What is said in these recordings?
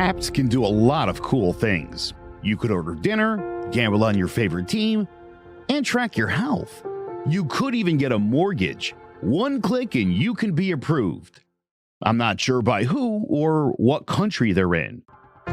Apps can do a lot of cool things. You could order dinner, gamble on your favorite team, and track your health. You could even get a mortgage. One click and you can be approved. I'm not sure by who or what country they're in.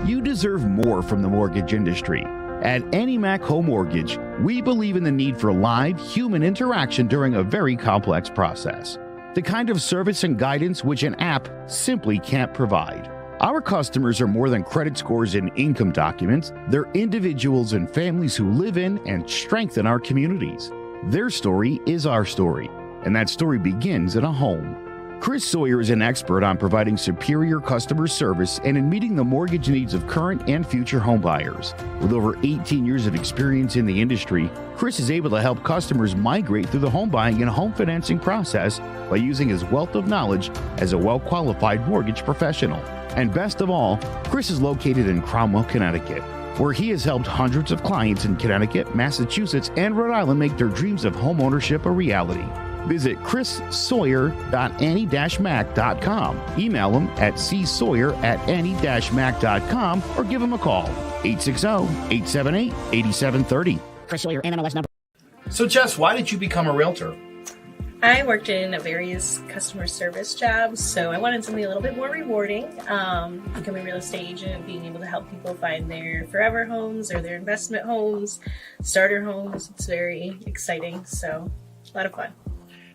You deserve more from the mortgage industry. At AnyMac Home Mortgage, we believe in the need for live human interaction during a very complex process. The kind of service and guidance which an app simply can't provide. Our customers are more than credit scores and income documents. They're individuals and families who live in and strengthen our communities. Their story is our story, and that story begins in a home. Chris Sawyer is an expert on providing superior customer service and in meeting the mortgage needs of current and future home buyers. With over 18 years of experience in the industry, Chris is able to help customers migrate through the home buying and home financing process by using his wealth of knowledge as a well-qualified mortgage professional. And best of all, Chris is located in Cromwell, Connecticut, where he has helped hundreds of clients in Connecticut, Massachusetts, and Rhode Island make their dreams of home ownership a reality. Visit chrissawyer.any-mac.com. Email him at csawyer@any-mac.com or give him a call, 860-878-8730. Chris Sawyer, NMLS number. So, Jess, why did you become a realtor? I worked in various customer service jobs, so I wanted something a little bit more rewarding. Becoming a real estate agent, being able to help people find their forever homes or their investment homes, starter homes. It's very exciting, so a lot of fun.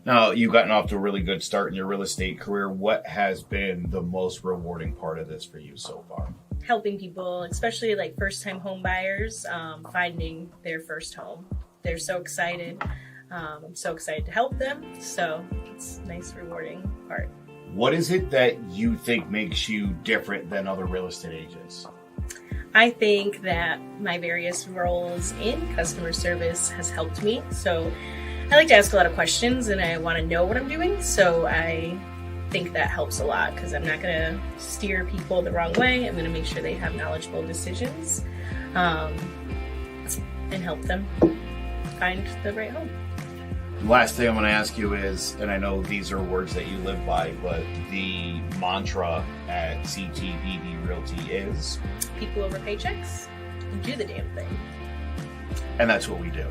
Now, you've gotten off to a really good start in your real estate career. What has been the most rewarding part of this for you so far? Helping people, especially like first-time home buyers, finding their first home. They're so excited. I'm so excited to help them. So it's a nice, rewarding part. What is it that you think makes you different than other real estate agents? I think that my various roles in customer service has helped me. So I like to ask a lot of questions and I want to know what I'm doing. So I think that helps a lot because I'm not going to steer people the wrong way. I'm going to make sure they have knowledgeable decisions and help them find the right home. Last thing I'm going to ask you is, and I know these are words that you live by, but the mantra at CTBD Realty is? People over paychecks and do the damn thing. And that's what we do.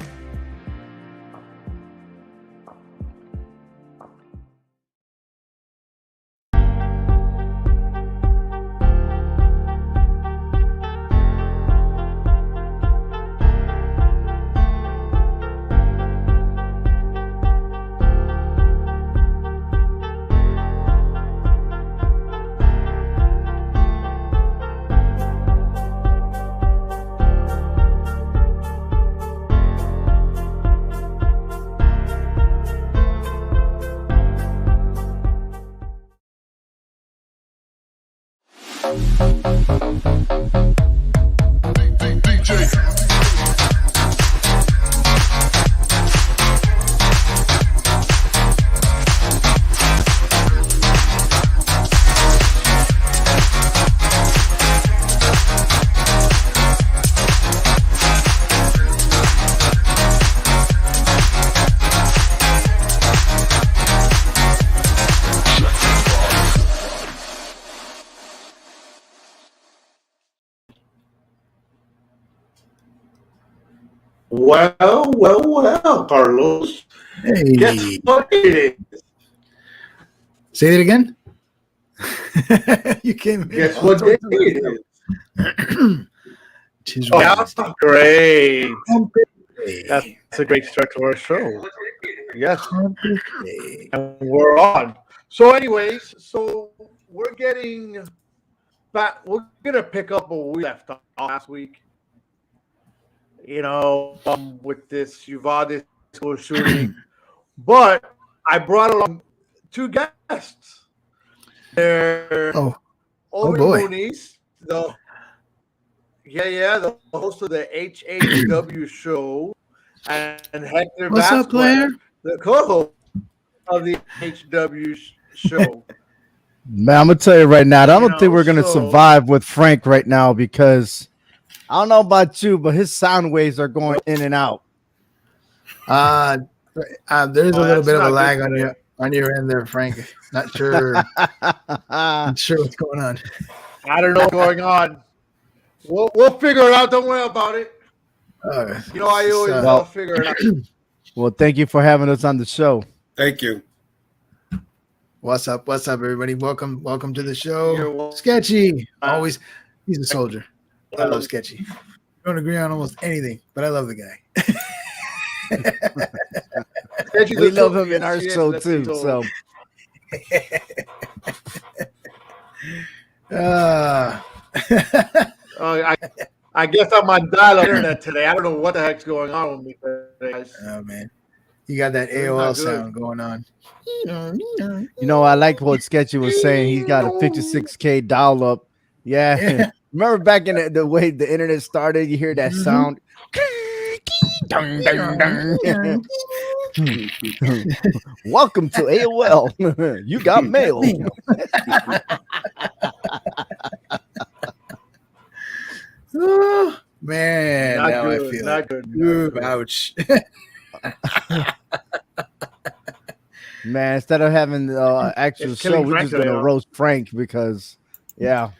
Well, Carlos. Hey. Guess what it is? Say that again. You came. Guess what day it is? That's great. That's a great start to our show. Yes. And we're on. So anyways, we're getting back. We're going to pick up where we left off last week. With this Uvalde school shooting. But I brought along two guests. They're Owen Mooney's, the host of the HHW show, and Hector What's Vasquez, up, player? the co-host of the HW show. Man, I'm gonna tell you right now, I don't think we're gonna survive with Frank right now because I don't know about you, but his sound waves are going in and out. There's a little bit of a lag on your end there, Frank. Not sure. Not sure what's going on. I don't know what's going on. We'll figure it out. Don't worry about it. You know, I always figure it out. Well, thank you for having us on the show. Thank you. What's up? What's up, everybody? Welcome to the show. Sketchy. Always, he's a soldier. I love Sketchy. I don't agree on almost anything, but I love the guy. We love him in our show too. So, I guess I'm on dial-up internet today. I don't know what the heck's going on with me today, guys. Oh man, you got that AOL sound going on. you know, I like what Sketchy was saying. He's got a 56K dial up. Yeah. Remember back in the way the internet started, you hear that sound. Welcome to AOL. You got mail. Oh, man, Not now good, I feel not it. good. Ooh, ouch. Man, instead of having the actual It's show, killing we're Frank just going to today, huh? roast Frank because, yeah.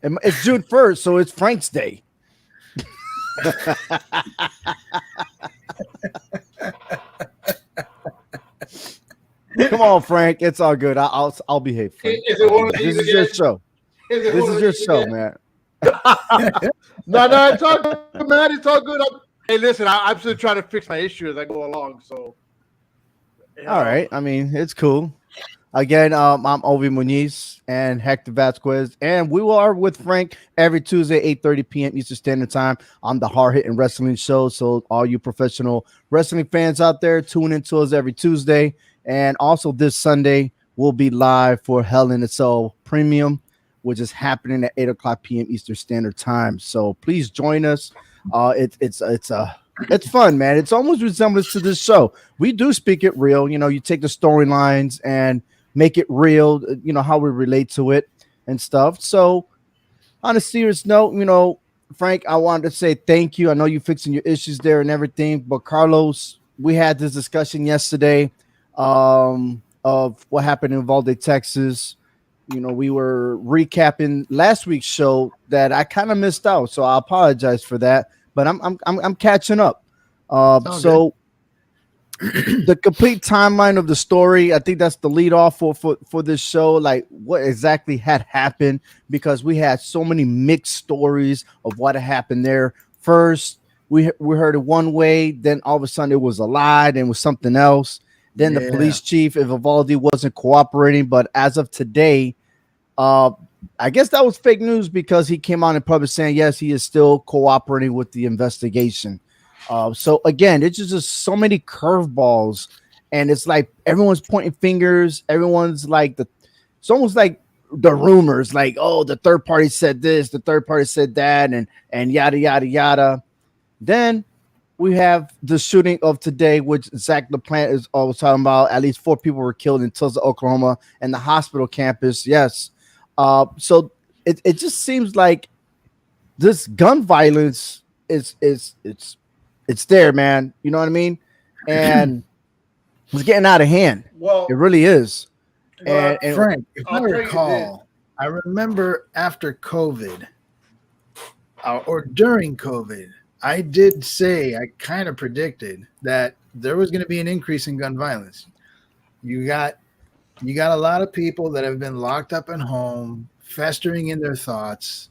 It's June 1st, so it's Frank's Day. Come on, Frank. It's all good. I'll behave. Frank. Is it one of these This is your again? show. This is your show, man. No, it's all good, man. It's all good. Hey, listen, I'm still trying to fix my issue as I go along. So, All right. I mean, it's cool. Again, I'm Ovi Muniz and Hector Vasquez, and we are with Frank every Tuesday, 8:30 p.m. Eastern Standard Time on the Hard Hitting Wrestling Show. So all you professional wrestling fans out there, tune into us every Tuesday. And also this Sunday, we'll be live for Hell in a Cell Premium, which is happening at 8 o'clock p.m. Eastern Standard Time. So please join us. It's fun, man. It's almost resemblance to this show. We do speak it real. You know, you take the storylines and make it real, you know, how we relate to it and stuff. So on a serious note, you know, Frank, I wanted to say thank you. I know you're fixing your issues there and everything, but Carlos, we had this discussion yesterday of what happened in Uvalde, Texas. You know, we were recapping last week's show that I kind of missed out, so I apologize for that. But I'm catching up. So the complete timeline of the story, I think that's the lead off for this show. Like what exactly had happened, because we had so many mixed stories of what had happened there. First, we heard it one way, then all of a sudden it was a lie, then it was something else. Then the police chief of Uvalde wasn't cooperating, but as of today, I guess that was fake news because he came out in public saying yes, he is still cooperating with the investigation. So again, it's just so many curveballs, and it's like everyone's pointing fingers. Everyone's like it's almost like the rumors, like, oh, the third party said this, the third party said that, and yada yada yada. Then we have the shooting of today, which Zach LaPlante is always talking about. At least 4 people were killed in Tulsa, Oklahoma, and the hospital campus. Yes. So it just seems like this gun violence is it's there, man. You know what I mean? And it's getting out of hand. well, It really is. And Frank, if I I'll tell you recall, I remember after COVID or during COVID, I did say, I kind of predicted that there was going to be an increase in gun violence. You got a lot of people that have been locked up at home, festering in their thoughts,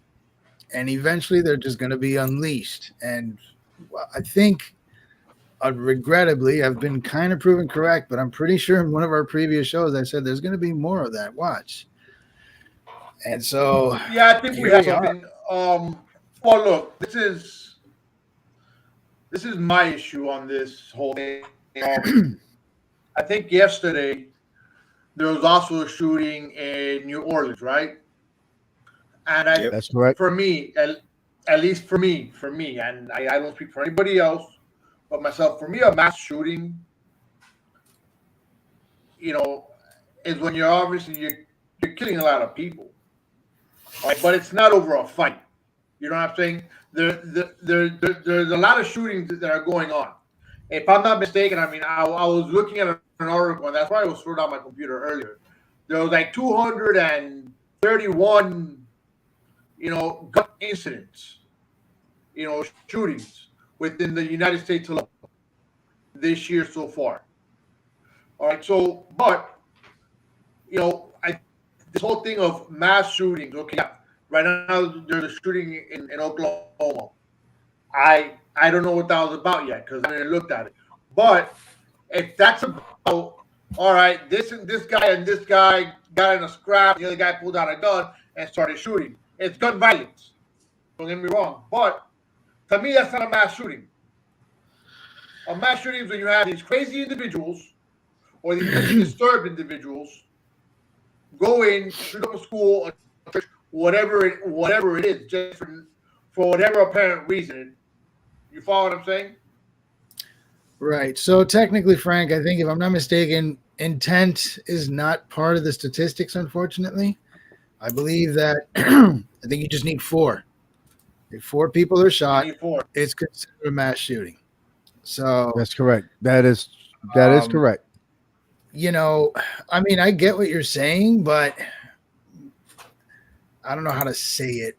and eventually they're just going to be unleashed. And I think, regrettably, I've been kind of proven correct, but I'm pretty sure in one of our previous shows I said there's going to be more of that. Watch. And so, yeah, I think we here have we are. something. Well, look, this is my issue on this whole thing. I think yesterday there was also a shooting in New Orleans, right? And that's correct. for me, at least for me, and I don't speak for anybody else but myself. For me, a mass shooting, is when you're killing a lot of people, right? But it's not over a fight. You know what I'm saying? There's a lot of shootings that are going on. If I'm not mistaken, I mean, I was looking at an article, and that's why I was scrolling on my computer earlier. There was like 231 gun incidents, shootings within the United States alone this year so far. All right, so but this whole thing of mass shootings. Okay, yeah, right now there's a shooting in Oklahoma. I don't know what that was about yet because I haven't looked at it. But if that's about all right, this guy got in a scrap, the other guy pulled out a gun and started shooting. It's gun violence. Don't get me wrong, but to me that's not a mass shooting. A mass shooting is when you have these crazy individuals or these disturbed individuals go in, shoot up a school, a church, whatever it is, just for whatever apparent reason. You follow what I'm saying? Right. So technically, Frank, I think if I'm not mistaken, intent is not part of the statistics, unfortunately. I believe that I think you just need 4. If 4 people are shot, it's considered a mass shooting. So that's correct. That is correct. I mean, I get what you're saying, but I don't know how to say it.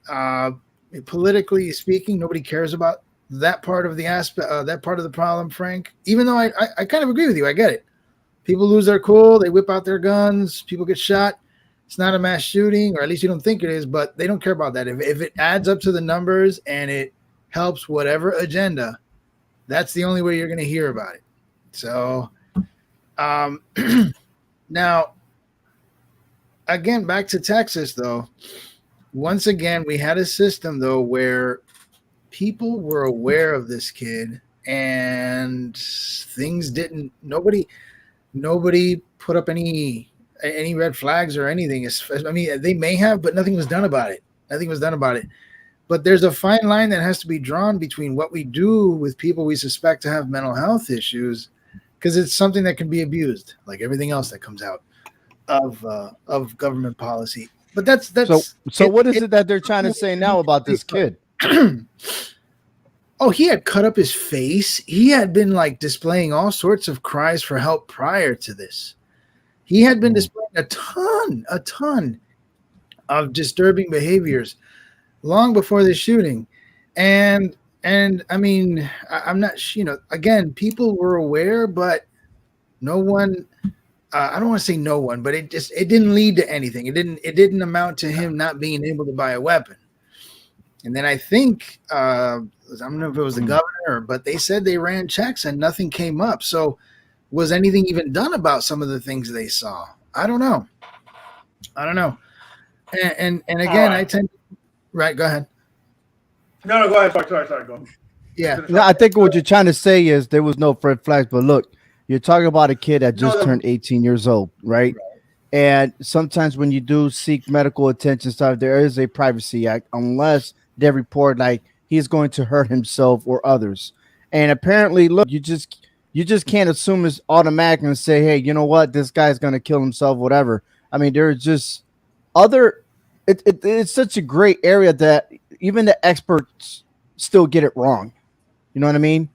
Politically speaking, nobody cares about that part of the aspect, that part of the problem, Frank. Even though I kind of agree with you, I get it. People lose their cool, they whip out their guns, people get shot. It's not a mass shooting, or at least you don't think it is, but they don't care about that. If it adds up to the numbers and it helps whatever agenda, that's the only way you're going to hear about it. So, now, again, back to Texas, though. Once again, we had a system, though, where people were aware of this kid and things didn't, nobody put up any red flags or anything. I mean, they may have, but nothing was done about it. But there's a fine line that has to be drawn between what we do with people we suspect to have mental health issues, because it's something that can be abused, like everything else that comes out of government policy. But that's so. What is it that they're trying to say now about this kid? Oh, he had cut up his face. He had been like displaying all sorts of cries for help prior to this. He had been displaying a ton of disturbing behaviors long before this shooting. And I mean, I'm not, again, people were aware, but no one, I don't want to say no one, but it didn't lead to anything. It didn't amount to him not being able to buy a weapon. And then I think, I don't know if it was the governor, but they said they ran checks and nothing came up. So was anything even done about some of the things they saw? I don't know. And again, right. I tend to, right. Go ahead. No, go ahead. Sorry. Go. Yeah. No, I think what you're trying to say is there was no red flags, but look, you're talking about a kid that just turned 18 years old, right? And sometimes when you do seek medical attention stuff, there is a privacy act, unless they report like he's going to hurt himself or others. And apparently, look, you just can't assume it's automatic and say, hey, you know what, this guy's going to kill himself, whatever. I mean, there's just other. It's such a gray area that even the experts still get it wrong. You know what I mean?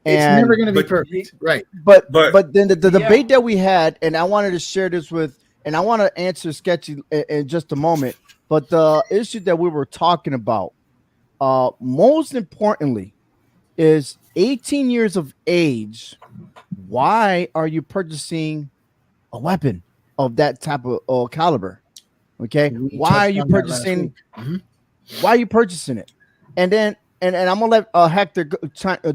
It's never going to be perfect, right? But then the debate that we had, and I wanted to share this with, and I want to answer Sketchy in just a moment. But the issue that we were talking about, most importantly, is 18 years of age. Why are you purchasing a weapon of that type of caliber? Okay, why are you purchasing? Why are you purchasing it? And then, and I'm gonna let Hector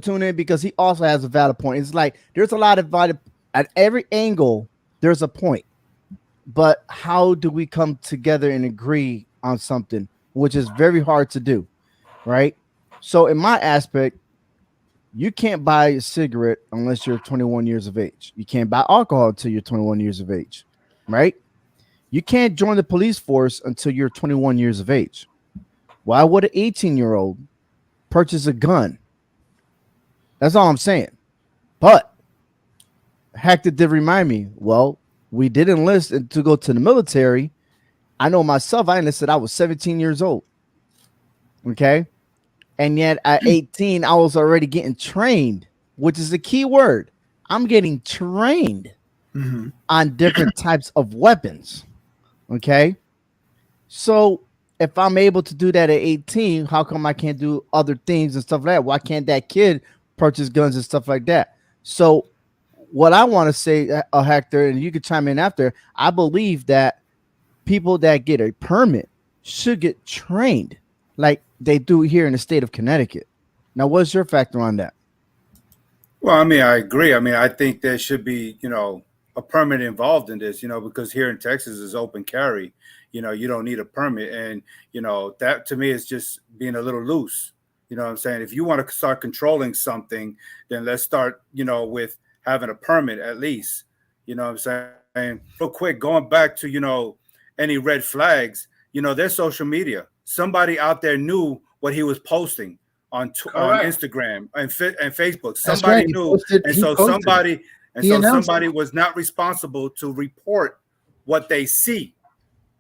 tune in because he also has a valid point. It's like there's a lot of valid at every angle. There's a point, but how do we come together and agree on something, which is very hard to do, right? So, in my aspect, you can't buy a cigarette unless you're 21 years of age. You can't buy alcohol until you're 21 years of age, right? You can't join the police force until you're 21 years of age. Why would an 18-year-old purchase a gun? That's all I'm saying. But Hector did remind me, well, we did enlist to go to the military. I know myself, I enlisted, I was 17 years old. Okay? And yet at 18, I was already getting trained, which is the key word. I'm getting trained on different types of weapons. Okay. So if I'm able to do that at 18, how come I can't do other things and stuff like that? Why can't that kid purchase guns and stuff like that? So what I want to say, Hector, and you can chime in after, I believe that people that get a permit should get trained like they do here in the state of Connecticut. Now, what's your factor on that? Well, I mean, I agree. I mean, I think there should be, a permit involved in this, because here in Texas is open carry. You don't need a permit. And, that to me is just being a little loose. You know what I'm saying? If you want to start controlling something, then let's start, with having a permit at least. You know what I'm saying? Real quick, going back to, any red flags, their social media. Somebody out there knew what he was posting on Instagram and Facebook. Somebody knew, and so somebody was not responsible to report what they see.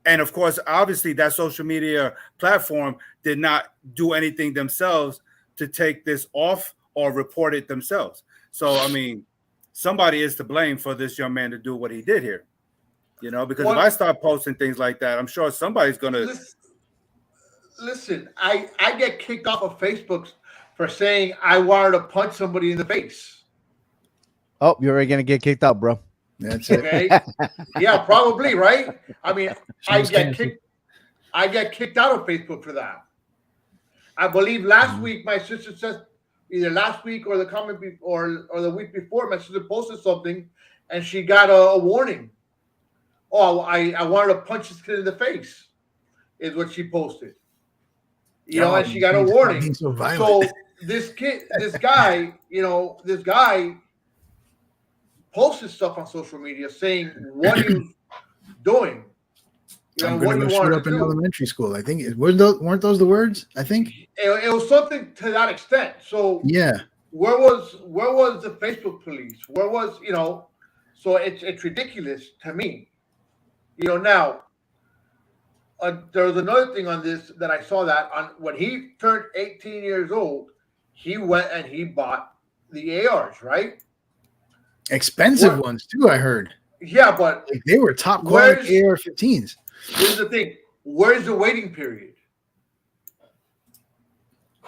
And of course, obviously, that social media platform did not do anything themselves to take this off or report it themselves. So, I mean, somebody is to blame for this young man to do what he did here. Because if I start posting things like that, I'm sure somebody's going to. Listen, I get kicked off of Facebook for saying I wanted to punch somebody in the face. Oh, you're already going to get kicked out, bro. That's it. Okay. Yeah, probably, right? I mean, I get kicked out of Facebook for that. I believe last week my sister said, either last week or the comment or the week before, my sister posted something and she got a warning. Oh, I wanted to punch this kid in the face, is what she posted. And she got a warning. So this guy posted stuff on social media saying what he was doing. I'm going to go shoot up in elementary school. I think weren't those the words? I think it was something to that extent. So yeah, where was the Facebook police? Where was So it's ridiculous to me. Now there was another thing on this that I saw that on when he turned 18 years old, he went and he bought the ARs, right? Expensive ones too, I heard. Yeah, but they were top quality AR-15s. Here's the thing: where's the waiting period?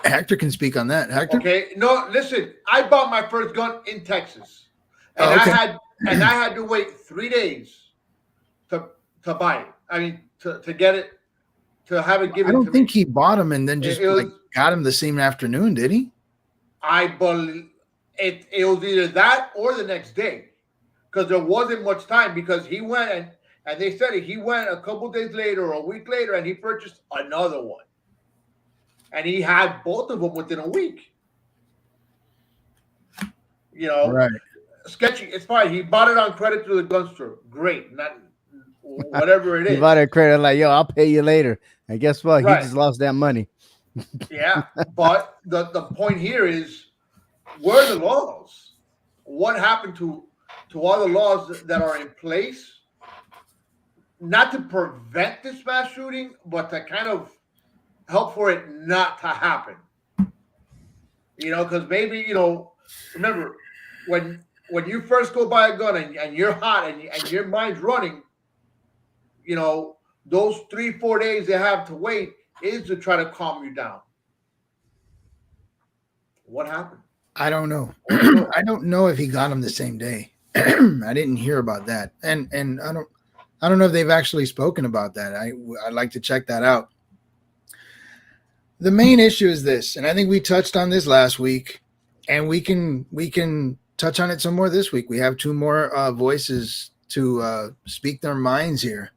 Hector can speak on that. Hector, okay? No, listen. I bought my first gun in Texas, and I had to wait 3 days to buy it. I mean, to get it, to have it given. I don't think he bought them and then just got them the same afternoon, did he? I believe it was either that or the next day, because there wasn't much time. Because he went and they said he went a couple days later or a week later and he purchased another one, and he had both of them within a week. Right? Sketchy. It's fine. He bought it on credit to the gun store. Great, not whatever it is. He bought it credit like, yo, I'll pay you later. And guess what? Right. He just lost that money. Yeah, but the point here is, where are the laws? What happened to all the laws that are in place, not to prevent this mass shooting, but to kind of help for it not to happen? Because maybe, remember, when you first go buy a gun and you're hot and your mind's running, those 3-4 days they have to wait is to try to calm you down. What happened? I don't know. I don't know if he got them the same day. I didn't hear about that, and I don't know if they've actually spoken about that. I'd like to check that out. The main issue is this, and I think we touched on this last week, and we can touch on it some more this week. We have 2 more voices to speak their minds here.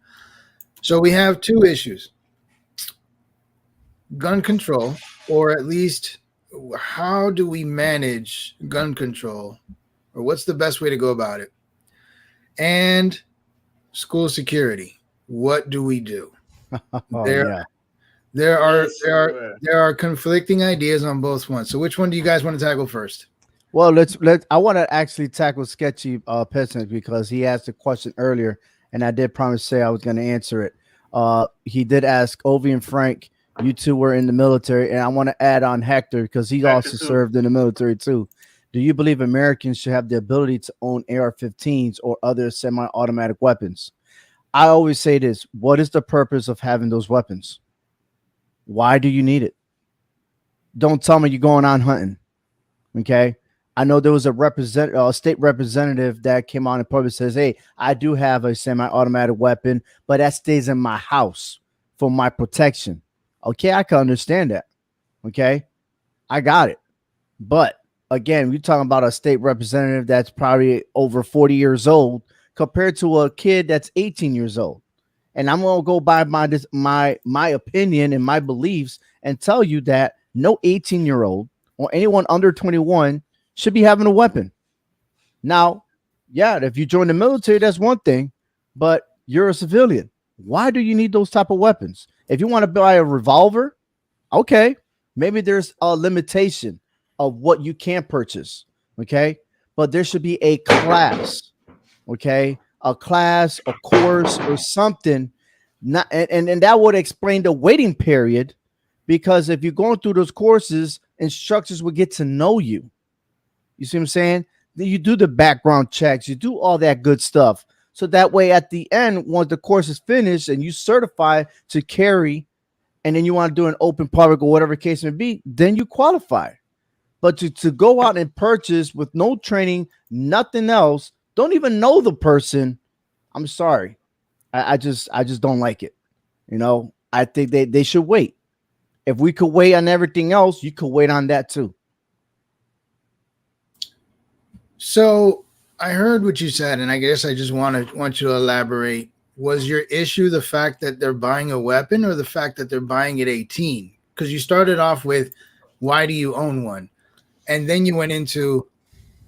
So we have 2 issues: gun control, or at least how do we manage gun control, or what's the best way to go about it, and school security. What do we do? There are conflicting ideas on both ones. So which one do you guys want to tackle first? Well, I want to actually tackle Sketchy Pistons because he asked a question earlier, and I did promise to say I was going to answer it. He did ask Ovi and Frank, you 2 were in the military, and I want to add on Hector because he also served in the military too. Do you believe Americans should have the ability to own AR-15s or other semi-automatic weapons? I always say this: what is the purpose of having those weapons? Why do you need it? Don't tell me you're going on hunting. Okay. I know there was a state representative that came on and publicly says, hey, I do have a semi-automatic weapon, but that stays in my house for my protection. Okay, I can understand that. Okay, I got it. But again, we're talking about a state representative that's probably over 40 years old compared to a kid that's 18 years old. And I'm going to go by my opinion and my beliefs and tell you that no 18-year-old or anyone under 21 should be having a weapon. Now, yeah, if you join the military, that's one thing, but you're a civilian. Why do you need those type of weapons? If you want to buy a revolver, okay, maybe there's a limitation of what you can purchase, okay? But there should be a class, okay? A class, a course, or something. And that would explain the waiting period, because if you're going through those courses, instructors will get to know you. You see what I'm saying? You do the background checks, you do all that good stuff. So that way at the end, once the course is finished and you certify to carry, and then you want to do an open public or whatever case may be, then you qualify. But to go out and purchase with no training, nothing else, don't even know the person, I'm sorry. I just don't like it. You know, I think they should wait. If we could wait on everything else, you could wait on that too. So I heard what you said, and I guess I just want you to elaborate. Was your issue the fact that they're buying a weapon, or the fact that they're buying at 18? Because you started off with, why do you own one? And then you went into,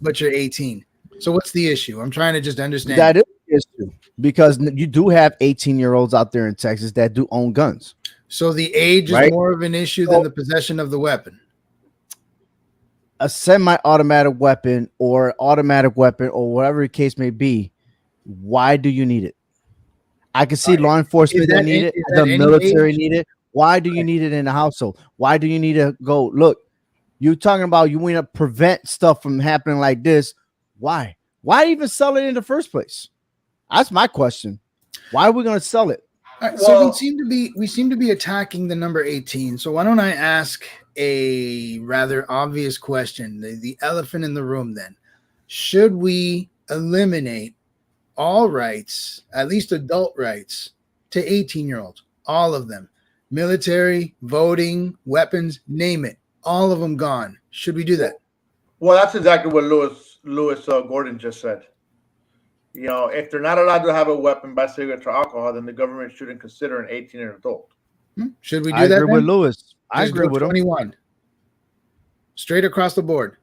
but you're 18. So what's the issue? I'm trying to just understand. That is the issue, because you do have 18-year-olds out there in Texas that do own guns. So the age is more of an issue than the possession of the weapon. A semi-automatic weapon or automatic weapon or whatever the case may be, why do you need it? I can see law enforcement that need it, the military need it. Why do you need it in the household? Why do you need to go, look, you're talking about you want to prevent stuff from happening like this. Why? Why even sell it in the first place? That's my question. Why are we going to sell it? Right, so we seem to be attacking the number 18. So why don't I ask a rather obvious question, the elephant in the room then? Should we eliminate all rights, at least adult rights, to 18-year-olds? All of them. Military, voting, weapons, name it. All of them gone. Should we do that? Well, that's exactly what Lewis Gordon just said. You know, if they're not allowed to have a weapon, buy cigarettes or alcohol, then the government shouldn't consider an 18 an adult. Should we do that? I agree with Lewis. I agree with 21. Straight across the board.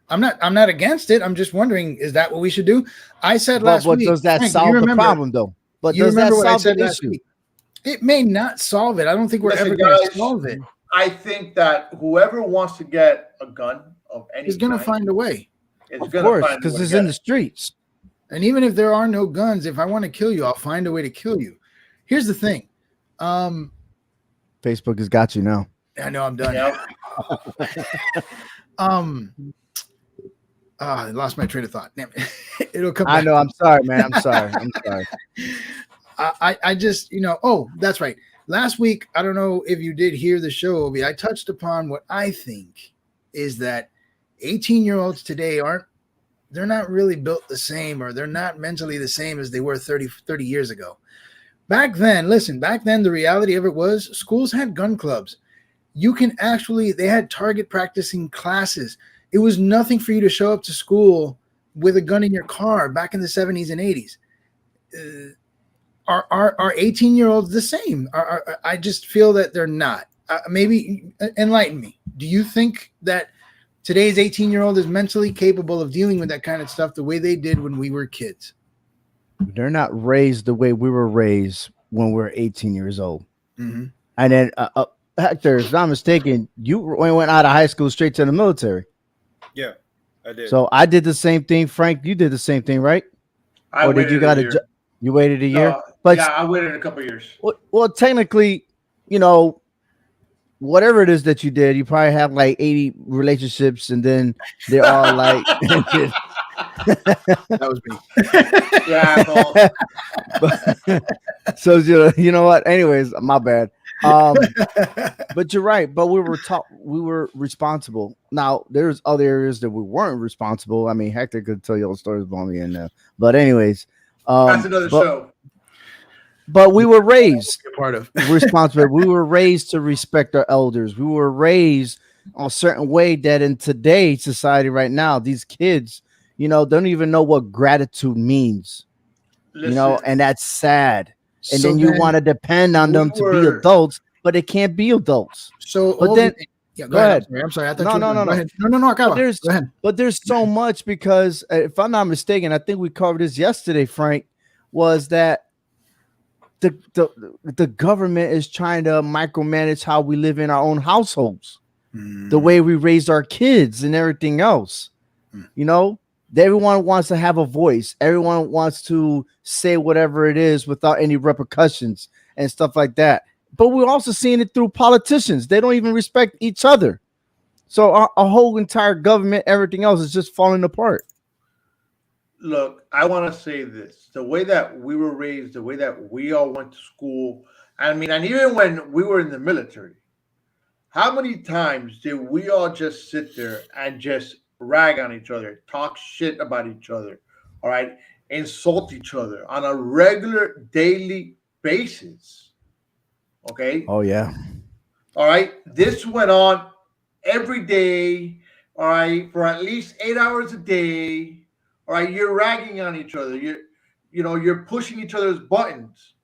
I'm not against it. I'm just wondering, is that what we should do? I said last week. But does that solve the problem, though? But does that solve the issue? It may not solve it. I don't think we're ever going to solve it. I think that whoever wants to get a gun of any is going to find a way. Of course, because it's in the streets. And even if there are no guns, if I want to kill you, I'll find a way to kill you. Here's the thing. Facebook has got you now. I know, I'm done. Yep. I lost my train of thought. Damn it. It'll come back. I know. I'm sorry, man. I'm sorry. I just, oh, that's right. Last week, I don't know if you did hear the show, Obi. I touched upon what I think is that 18-year-olds today they're not really built the same, or they're not mentally the same as they were 30 years ago. Back then, the reality of it was schools had gun clubs. They had target practicing classes. It was nothing for you to show up to school with a gun in your car back in the 70s and 80s. Are 18-year-olds the same? I just feel that they're not. Maybe enlighten me. Do you think that today's 18-year-old is mentally capable of dealing with that kind of stuff the way they did when we were kids? They're not raised the way we were raised when we were 18 years old. Mm-hmm. And then, Hector, if I'm not mistaken, you went out of high school straight to the military. Yeah, I did. So I did the same thing. Frank, you did the same thing, right? You waited a year? But yeah, I waited a couple of years. Well, technically, whatever it is that you did, you probably have like 80 relationships, and then they're all like that was me. Yeah. So you know what? Anyways, my bad. But you're right. But we were taught, we were responsible. Now there's other areas that we weren't responsible. I mean, Hector could tell you all stories about me in there. But anyways, That's another show. But we were raised part of responsible. We were raised to respect our elders. We were raised a certain way that in today's society right now, these kids, you know, don't even know what gratitude means. Listen, you know, and that's sad. And So then you then want to depend on them to be adults, but they can't be adults. So, but then yeah, go ahead. I'm sorry. I thought No, you were no, done. no, Go no. ahead. No. Go ahead. But there's so much because if I'm not mistaken, I think we covered this yesterday, Frank, was that the government is trying to micromanage how we live in our own households, the way we raise our kids and everything else. You know, everyone wants to have a voice. Everyone wants to say whatever it is without any repercussions and stuff like that. But we're also seeing it through politicians. They don't even respect each other. So our whole entire government, everything else is just falling apart. Look, I want to say this. The way that we were raised, the way that we all went to school, I mean, and even when we were in the military, how many times did we all just sit there and just rag on each other, talk shit about each other, all right, insult each other on a regular daily basis? Okay. Oh, yeah. All right. This went on every day, all right, for at least 8 hours a day. All right, you're ragging on each other. You're pushing each other's buttons.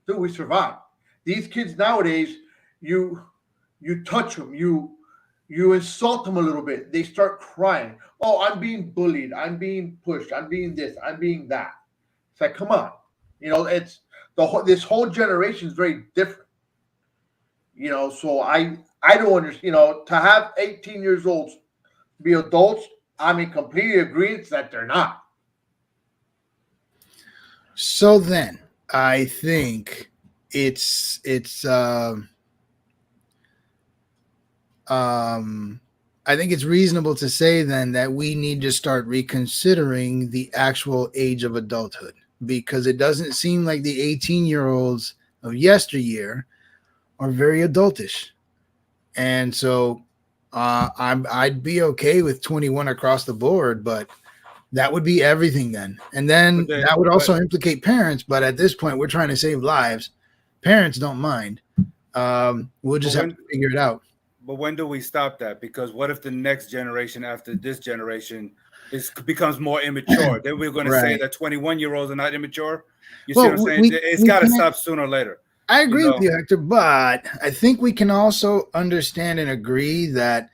Dude, we survived. These kids nowadays, you touch them, you insult them a little bit, they start crying. Oh, I'm being bullied, I'm being pushed, I'm being this, I'm being that. It's like, come on, it's this whole generation is very different. So I don't understand. To have 18 years old be adults, I'm in complete agreement that they're not. So then I think I think it's reasonable to say then that we need to start reconsidering the actual age of adulthood, because it doesn't seem like the 18-year-olds of yesteryear are very adultish. And so I'd be okay with 21 across the board, but that would be everything then. And then that would also implicate parents. But at this point, we're trying to save lives. Parents don't mind. We'll just have to figure it out. But when do we stop that? Because what if the next generation after this generation becomes more immature? Then we're going to say that 21-year-olds are not immature. You see what I'm saying? It's got to stop sooner or later. I agree with you, Hector, but I think we can also understand and agree that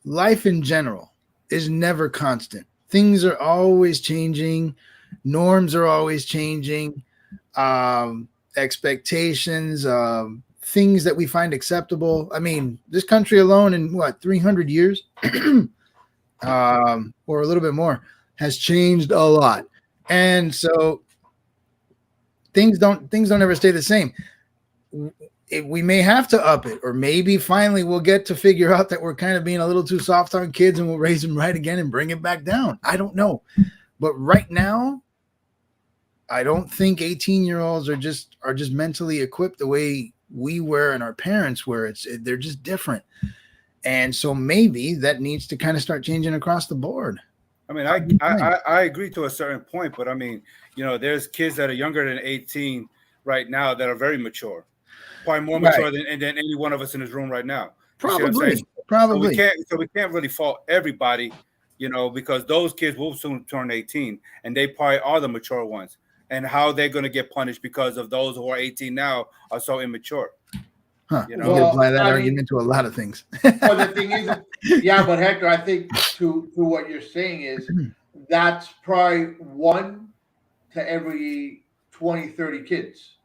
life in general is never constant. Things are always changing. Norms are always changing. Expectations, things that we find acceptable. I mean, this country alone in 300 years or a little bit more has changed a lot. And so things don't ever stay the same. We may have to up it, or maybe finally we'll get to figure out that we're kind of being a little too soft on kids and we'll raise them right again and bring it back down. I don't know. But right now, I don't think 18-year-olds are just mentally equipped the way we were and our parents were. They're just different. And so maybe that needs to kind of start changing across the board. I mean, I agree to a certain point, but I mean, there's kids that are younger than 18 right now that are very mature. Probably more mature than any one of us in this room right now. Probably. So we can't really fault everybody, because those kids will soon turn 18, and they probably are the mature ones. And how they're going to get punished because of those who are 18 now are so immature. Huh. You can apply that argument to a lot of things. Well, the thing is, but Hector, I think to what you're saying is that's probably 1 to every 20, 30 kids.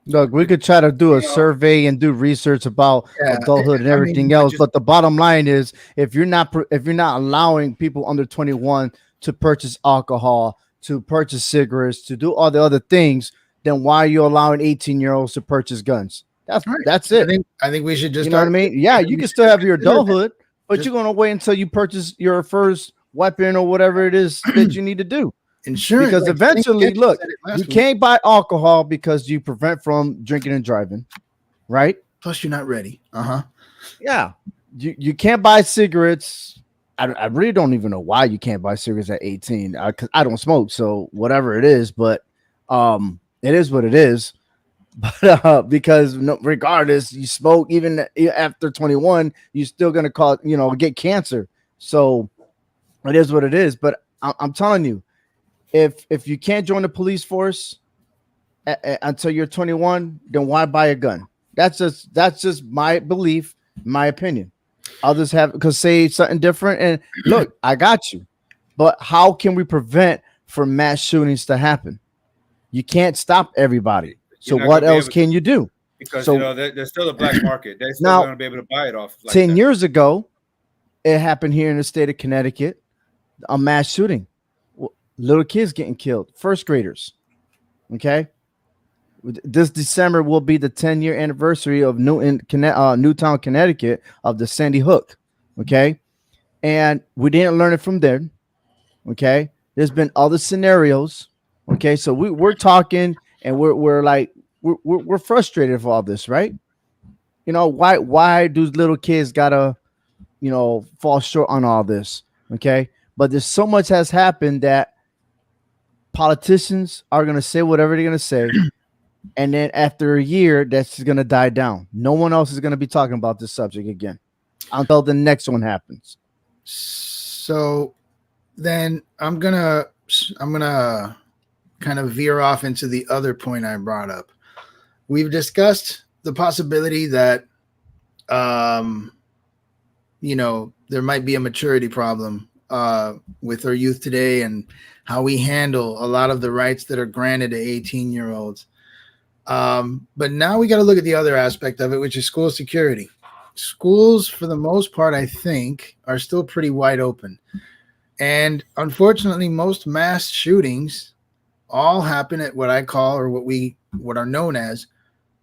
Look, we could try to do a survey and do research about adulthood and everything else, but the bottom line is, if you're not allowing people under 21 to purchase alcohol, to purchase cigarettes, to do all the other things, then why are you allowing 18-year-olds to purchase guns? That's it. I think we should just, you know what I mean? Yeah, you can still have your adulthood, but you're gonna wait until you purchase your first weapon or whatever it is that you need to do. Insurance, because eventually, look, you can't buy alcohol because you prevent from drinking and driving. right? Plus, you're not ready. Yeah, you can't buy cigarettes. I really don't even know why you can't buy cigarettes at 18. Because I don't smoke, so whatever it is, but it is what it is. But because regardless, you smoke even after 21, you're still gonna get cancer. So it is what it is. But I'm telling you, if you can't join the police force until you're 21, then why buy a gun? That's just my belief, my opinion. Others have because say something different. And look, I got you. But how can we prevent from mass shootings to happen? You can't stop everybody. So what else can you do? Because there's still a black market. They're still going to be able to buy it off. 10 years ago, it happened here in the state of Connecticut, a mass shooting. Little kids getting killed, first graders. Okay. This December will be the 10-year anniversary of Newtown, Connecticut, of the Sandy Hook. Okay. And we didn't learn it from there. Okay. There's been other scenarios. Okay. So we're talking and we're frustrated for all this, right? Why do little kids gotta, fall short on all this? Okay. But there's so much has happened that politicians are going to say whatever they're going to say. And then after a year, that's going to die down. No one else is going to be talking about this subject again until the next one happens. So then I'm going to kind of veer off into the other point I brought up. We've discussed the possibility that, there might be a maturity problem with our youth today and how we handle a lot of the rights that are granted to 18-year-olds. But now we got to look at the other aspect of it, which is school security. Schools, for the most part, I think, are still pretty wide open. And unfortunately, most mass shootings all happen at what I call, or what are known as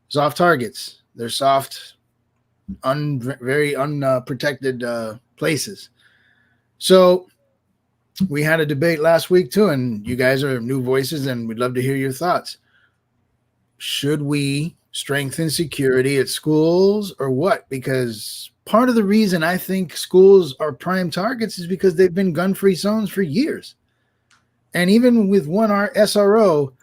soft targets. They're soft, very unprotected places. So we had a debate last week too, and you guys are new voices and we'd love to hear your thoughts. Should we strengthen security at schools or what? Because part of the reason I think schools are prime targets is because they've been gun-free zones for years. And even with one SRO,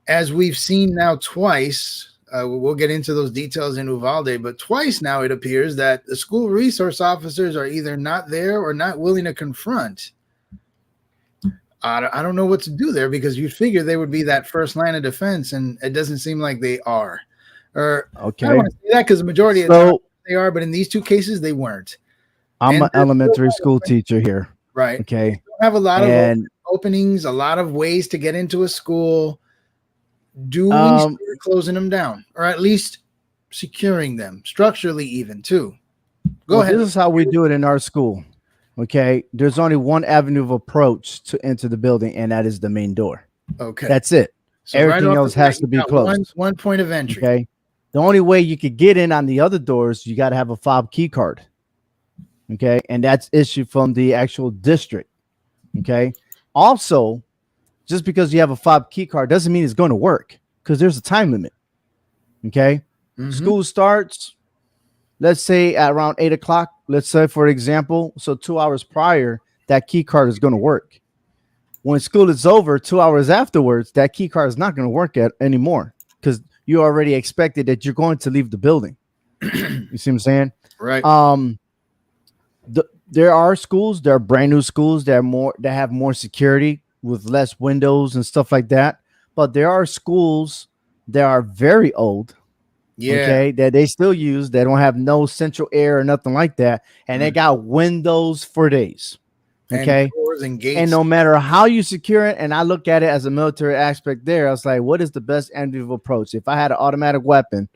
as we've seen now twice, we'll get into those details in Uvalde, but twice now it appears that the school resource officers are either not there or not willing to confront. I don't know what to do there, because you figure they would be that first line of defense, and it doesn't seem like they are. Or okay, I don't want to say that because the majority of the time they are, but in these two cases they weren't. I'm an elementary school teacher here, right? Okay, we have a lot of openings, a lot of ways to get into a school. Do we start closing them down, or at least securing them structurally, even too? Go ahead. This is how we do it in our school. Okay, there's only one avenue of approach to enter the building, and that is the main door. Okay, that's it. So everything else has to be closed. One point of entry. Okay, the only way you could get in on the other doors, you got to have a fob key card. Okay, and that's issued from the actual district. Okay, also, just because you have a fob key card doesn't mean it's going to work, because there's a time limit. Okay, school starts, let's say at around 8 o'clock. Let's say, for example, so 2 hours prior, that key card is going to work. When school is over, 2 hours afterwards, that key card is not going to work anymore, because you already expected that you're going to leave the building. You see what I'm saying? Right. There are schools, there are brand new schools that have more security with less windows and stuff like that. But there are schools that are very old. Yeah. Okay, that they still use. They don't have no central air or nothing like that, and they got windows for days. Okay, and doors and gates. And no matter how you secure it, and I look at it as a military aspect there, I was like, what is the best end approach? If I had an automatic weapon,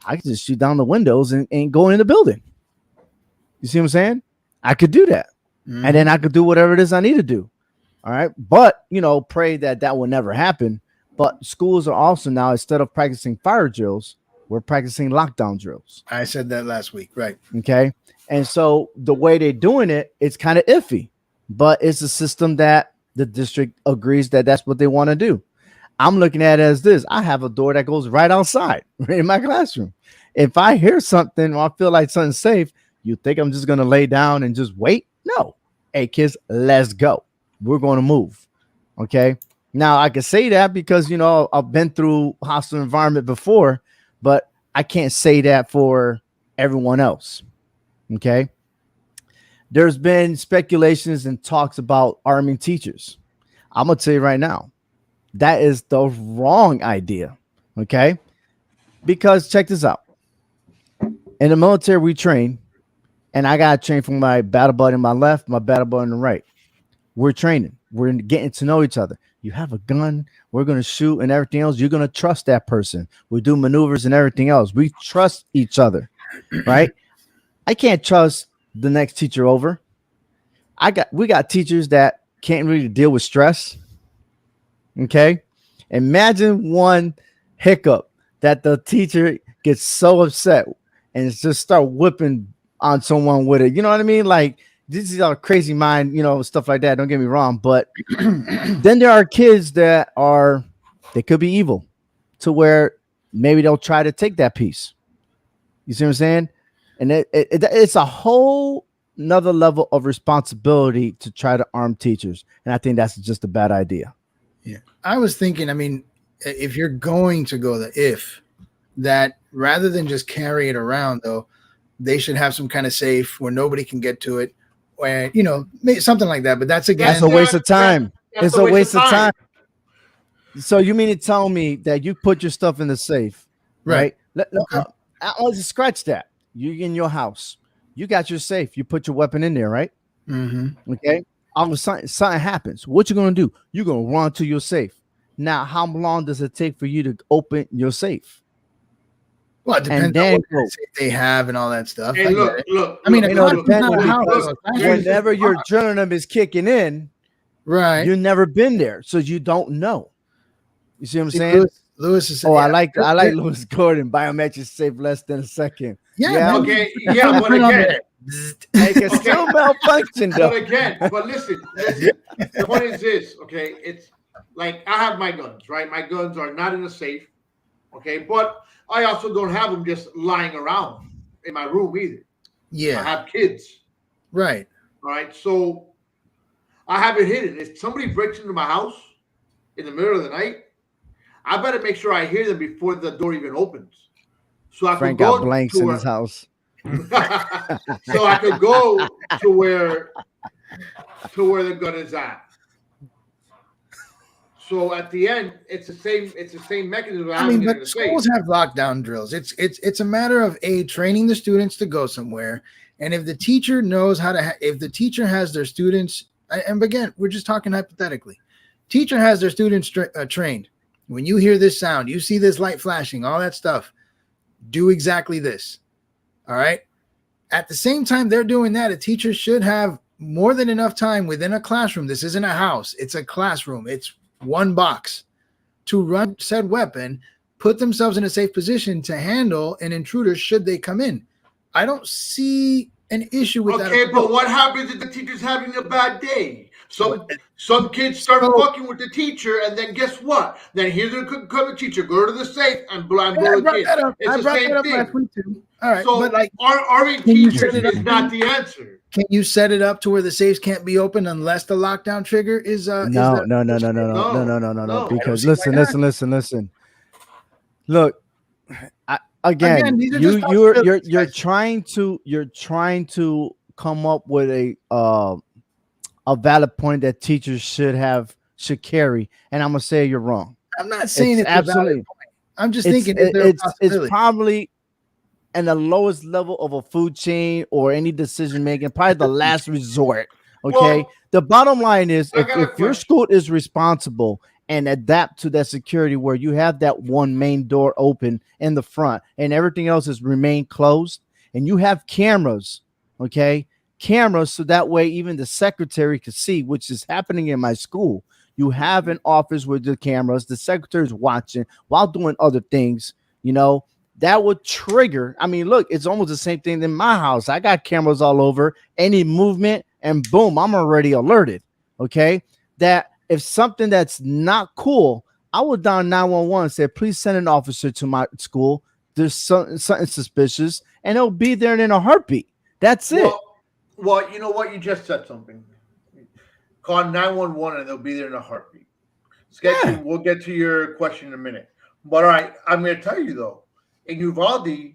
I could just shoot down the windows and go in the building. You see what I'm saying? I could do that, and then I could do whatever it is I need to do. All right, but pray that will never happen. But schools are also now, instead of practicing fire drills, we're practicing lockdown drills. I said that last week, right? Okay. And so the way they're doing it, it's kind of iffy, but it's a system that the district agrees that that's what they want to do. I'm looking at it as this. I have a door that goes right outside in my classroom. If I hear something or I feel like something's safe, you think I'm just gonna lay down and just wait? No. Hey kids, let's go. We're gonna move. Okay. Now I can say that because I've been through hostile environment before, but I can't say that for everyone else. Okay. There's been speculations and talks about arming teachers. I'm gonna tell you right now, that is the wrong idea. Okay. Because check this out. In the military, we train, and I got to train from my battle buddy on my left, my battle buddy on the right. We're training. We're getting to know each other. You have a gun, we're going to shoot and everything else. You're going to trust that person. We do maneuvers and everything else. We trust each other, right? I can't trust the next teacher over. We got teachers that can't really deal with stress. Okay. Imagine one hiccup that the teacher gets so upset and just start whipping on someone with it. You know what I mean? Like, this is all crazy mind, stuff like that. Don't get me wrong. But then there are kids they could be evil to where maybe they'll try to take that piece. You see what I'm saying? And it's a whole another level of responsibility to try to arm teachers. And I think that's just a bad idea. Yeah. I was thinking, I mean, if you're going to go that rather than just carry it around, though, they should have some kind of safe where nobody can get to it, or something like that. But that's a waste of time. It's a waste of time. So you mean to tell me that you put your stuff in the safe, right? I'll just scratch that. You in your house, you got your safe. You put your weapon in there, right? Mm-hmm. Okay. All of a sudden, something happens. What you gonna do? You're gonna run to your safe. Now, how long does it take for you to open your safe? Well, it depends on what they have and all that stuff. Hey, look. I mean, whenever your adrenaline is kicking in, right? You've never been there, so you don't know. You see what I'm saying? Lewis is. Oh, I like Lewis Gordon. Biometric safe less than a second. Yeah. Okay. Yeah, but again, it can still malfunction though. But listen. The point is this. Okay, it's like I have my guns, right? My guns are not in a safe. Okay, but I also don't have them just lying around in my room either. Yeah. I have kids. Right. All right. So I have it hidden. If somebody breaks into my house in the middle of the night, I better make sure I hear them before the door even opens. So I Frank could go got blanks in his house. So I could go to where the gun is at. So at the end, it's the same mechanism. I mean, but schools have lockdown drills. It's a matter of training the students to go somewhere, and if the teacher knows how to, if the teacher has their students, and again, we're just talking hypothetically, teacher has their students trained. When you hear this sound, you see this light flashing, all that stuff, do exactly this. All right. At the same time they're doing that, a teacher should have more than enough time within a classroom. This isn't a house. It's a classroom. It's one box to run said weapon, put themselves in a safe position to handle an intruder should they come in. I don't see an issue with that. Okay, but what happens if the teacher's having a bad day? Some kids start fucking with the teacher, and then guess what? Then here come the teacher, go to the safe and blow the kid. It's the same thing. Last week too. All right, so but like arming teachers is not the answer. Can you set it up to where the safes can't be opened unless the lockdown trigger is No. Because listen. Look, you're trying to come up with a valid point that teachers should carry, and I'm gonna say you're wrong. I'm not saying it's absolutely. I'm just thinking it's probably in the lowest level of a food chain or any decision making, probably the last resort. Okay. Well, the bottom line is if your school is responsible and adapt to that security where you have that one main door open in the front and everything else is remain closed, and you have cameras, okay, so that way even the secretary could see, which is happening in my school. You have an office with the cameras, the secretary's watching while doing other things, that would trigger. I mean, look, it's almost the same thing in my house. I got cameras all over, any movement, and boom, I'm already alerted. Okay. That if something that's not cool, I would dial 911 and say, please send an officer to my school there's something suspicious, and they'll be there in a heartbeat. That's it. Well, you know what? You just said something. Call 911 and they'll be there in a heartbeat. Sketchy, we'll get to your question in a minute. But all right, I'm going to tell you though, in Uvalde,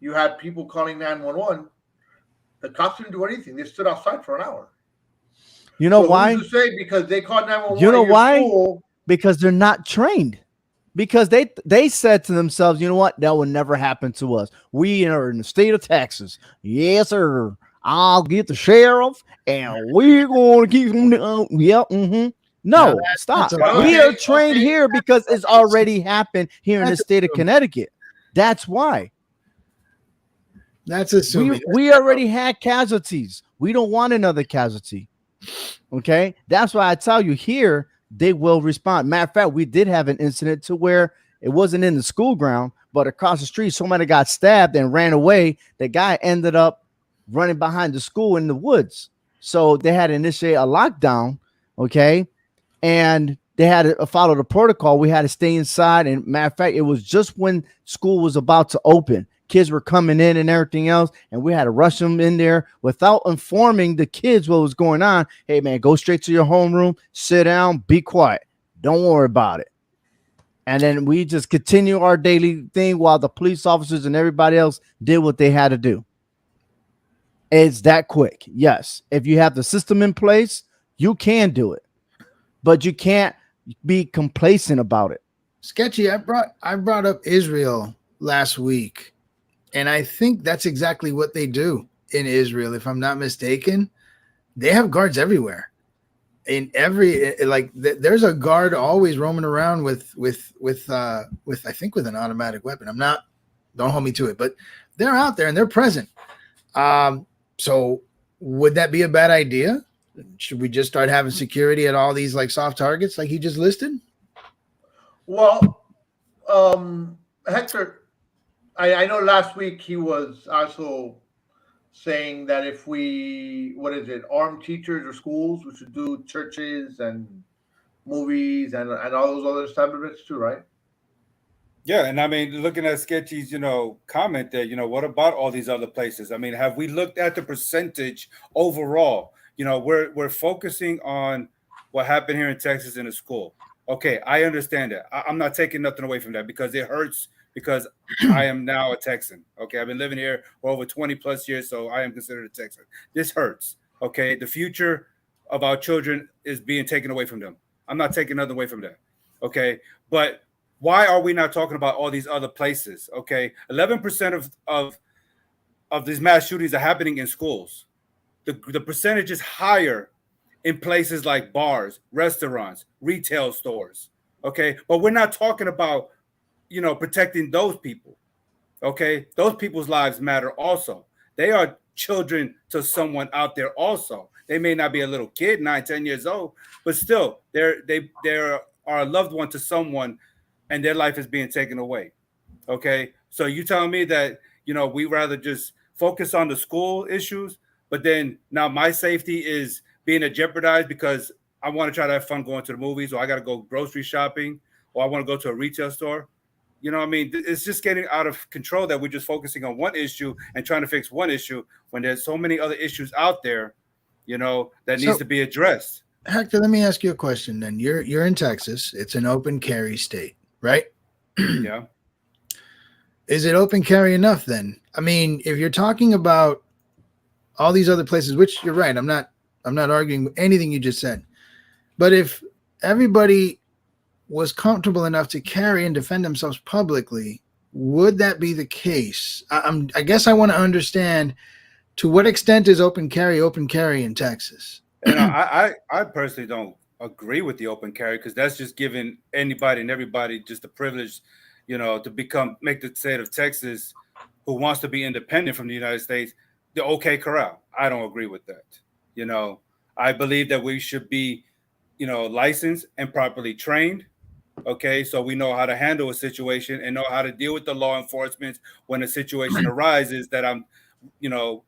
you had people calling 911. The cops didn't do anything. They stood outside for an hour. You know why? Who's to say because they called 911? You know why? School, because they're not trained. Because they said to themselves, you know what? That will never happen to us. We are in the state of Texas. Yes, sir. I'll get the sheriff, and we're going to keep them. No, stop. We are trained here because it's already happened here in the state of Connecticut. That's why. That's assuming. We already had casualties. We don't want another casualty. Okay? That's why I tell you here, they will respond. Matter of fact, we did have an incident to where it wasn't in the school ground, but across the street, somebody got stabbed and ran away. The guy ended up running behind the school in the woods. So they had to initiate a lockdown, okay? And they had to follow the protocol. We had to stay inside. And matter of fact, it was just when school was about to open. Kids were coming in and everything else, and we had to rush them in there without informing the kids what was going on. Hey, man, go straight to your homeroom, sit down, be quiet. Don't worry about it. And then we just continue our daily thing while the police officers and everybody else did what they had to do. It's that quick. Yes. If you have the system in place, you can do it, but you can't be complacent about it. Sketchy, I brought up Israel last week. And I think that's exactly what they do in Israel. If I'm not mistaken, they have guards everywhere. In every, like, there's a guard always roaming around with I think with an automatic weapon. Don't hold me to it, but they're out there and they're present. So would that be a bad idea? Should we just start having security at all these like soft targets like he just listed? Well, Hector, I know last week he was also saying that if we, arm teachers or schools, we should do churches and movies and all those other establishments too, right? Yeah, and I mean, looking at Sketchy's, comment there, what about all these other places? I mean, have we looked at the percentage overall? We're focusing on what happened here in Texas in a school. Okay, I understand that. I'm not taking nothing away from that because it hurts. Because I am now a Texan. Okay, I've been living here for over 20 plus years, so I am considered a Texan. This hurts. Okay, the future of our children is being taken away from them. I'm not taking nothing away from that. Okay, but why are we not talking about all these other places? Okay, 11% of these mass shootings are happening in schools. The percentage is higher in places like bars, restaurants, retail stores. Okay, but we're not talking about protecting those people. Okay. Those people's lives matter also. They are children to someone out there also. They may not be a little kid, 9, 10 years old, but still they are a loved one to someone and their life is being taken away. Okay. So you telling me that, we rather just focus on the school issues, but then now my safety is being jeopardized because I want to try to have fun going to the movies, or I got to go grocery shopping, or I want to go to a retail store. It's just getting out of control that we're just focusing on one issue and trying to fix one issue when there's so many other issues out there, that needs to be addressed. Hector, let me ask you a question then. You're in Texas. It's an open carry state, right? Yeah. Is it open carry enough then? I mean, if you're talking about all these other places, which you're right, I'm not arguing with anything you just said. But if everybody was comfortable enough to carry and defend themselves publicly, would that be the case? I guess I want to understand to what extent is open carry in Texas? I personally don't agree with the open carry because that's just giving anybody and everybody just the privilege, to make the state of Texas, who wants to be independent from the United States, the okay corral. I don't agree with that. I believe that we should be, licensed and properly trained. Okay, so we know how to handle a situation and know how to deal with the law enforcement when a situation arises that I'm,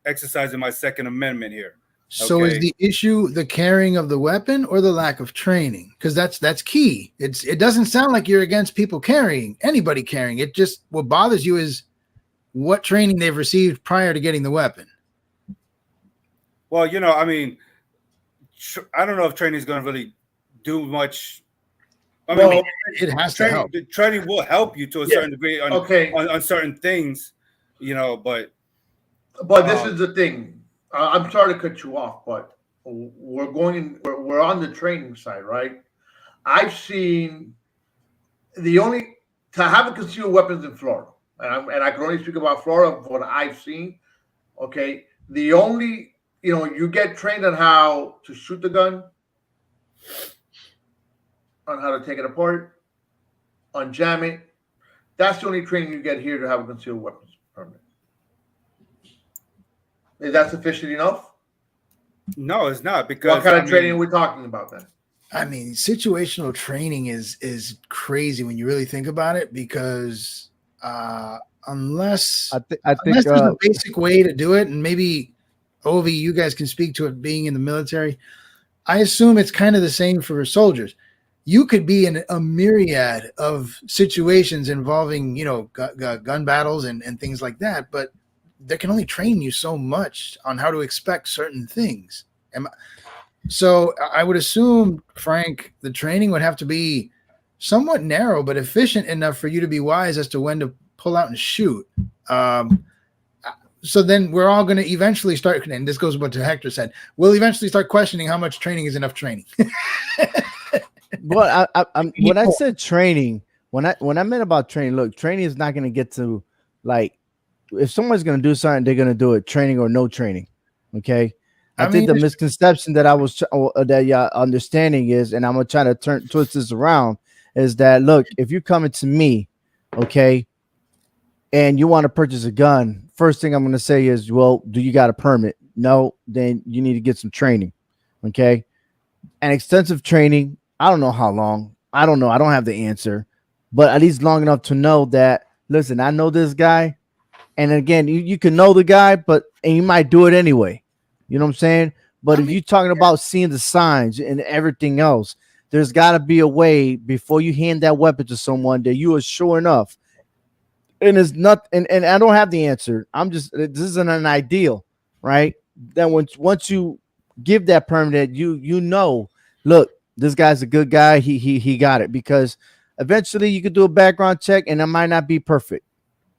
exercising my Second Amendment here. So is Okay. the issue the carrying of the weapon or the lack of training? Because that's key. It doesn't sound like you're against people carrying, anybody carrying. It just what bothers you is what training they've received prior to getting the weapon. Well, I mean, I don't know if training is going to really do much. I mean, It has to help. the training will help you to a certain degree on certain things, but this is the thing. I'm sorry to cut you off, but we're on the training side, right? I've seen to have a concealed weapons in Florida, and I can only speak about Florida of what I've seen. Okay, the only you get trained on how to shoot the gun, on how to take it apart, unjam it. That's the only training you get here to have a concealed weapons permit. Is that sufficient enough? no, it's not, because What kind of training are we talking about then? I mean, situational training is crazy when you really think about it, because unless I think there's a basic way to do it, and maybe Ovi, you guys can speak to it being in the military. I assume it's kind of the same for soldiers. You could be in a myriad of situations involving, gun battles and things like that, but they can only train you so much on how to expect certain things. So I would assume, Frank, the training would have to be somewhat narrow, but efficient enough for you to be wise as to when to pull out and shoot. So then we're all going to eventually start, and this goes what Hector said, we'll eventually start questioning how much training is enough training. Well, when I said training, when I meant about training, look, training is not going to get to, like, if someone's going to do something, they're going to do it, training or no training. Okay. I think the misconception that that y'all understanding is, and I'm going to try to twist this around, is that, look, if you're coming to me, okay, and you want to purchase a gun, first thing I'm going to say is, well, do you got a permit? No, then you need to get some training. Okay. And extensive training, I don't know how long. I don't know. I don't have the answer, but at least long enough to know that, listen, I know this guy. And again, you can know the guy, and you might do it anyway. You know what I'm saying? But if you're talking about seeing the signs and everything else, there's got to be a way before you hand that weapon to someone that you are sure enough. And it's not, and I don't have the answer. This isn't an ideal, right? Then once you give that permit, you know, look, this guy's a good guy. He got it, because eventually you could do a background check and it might not be perfect.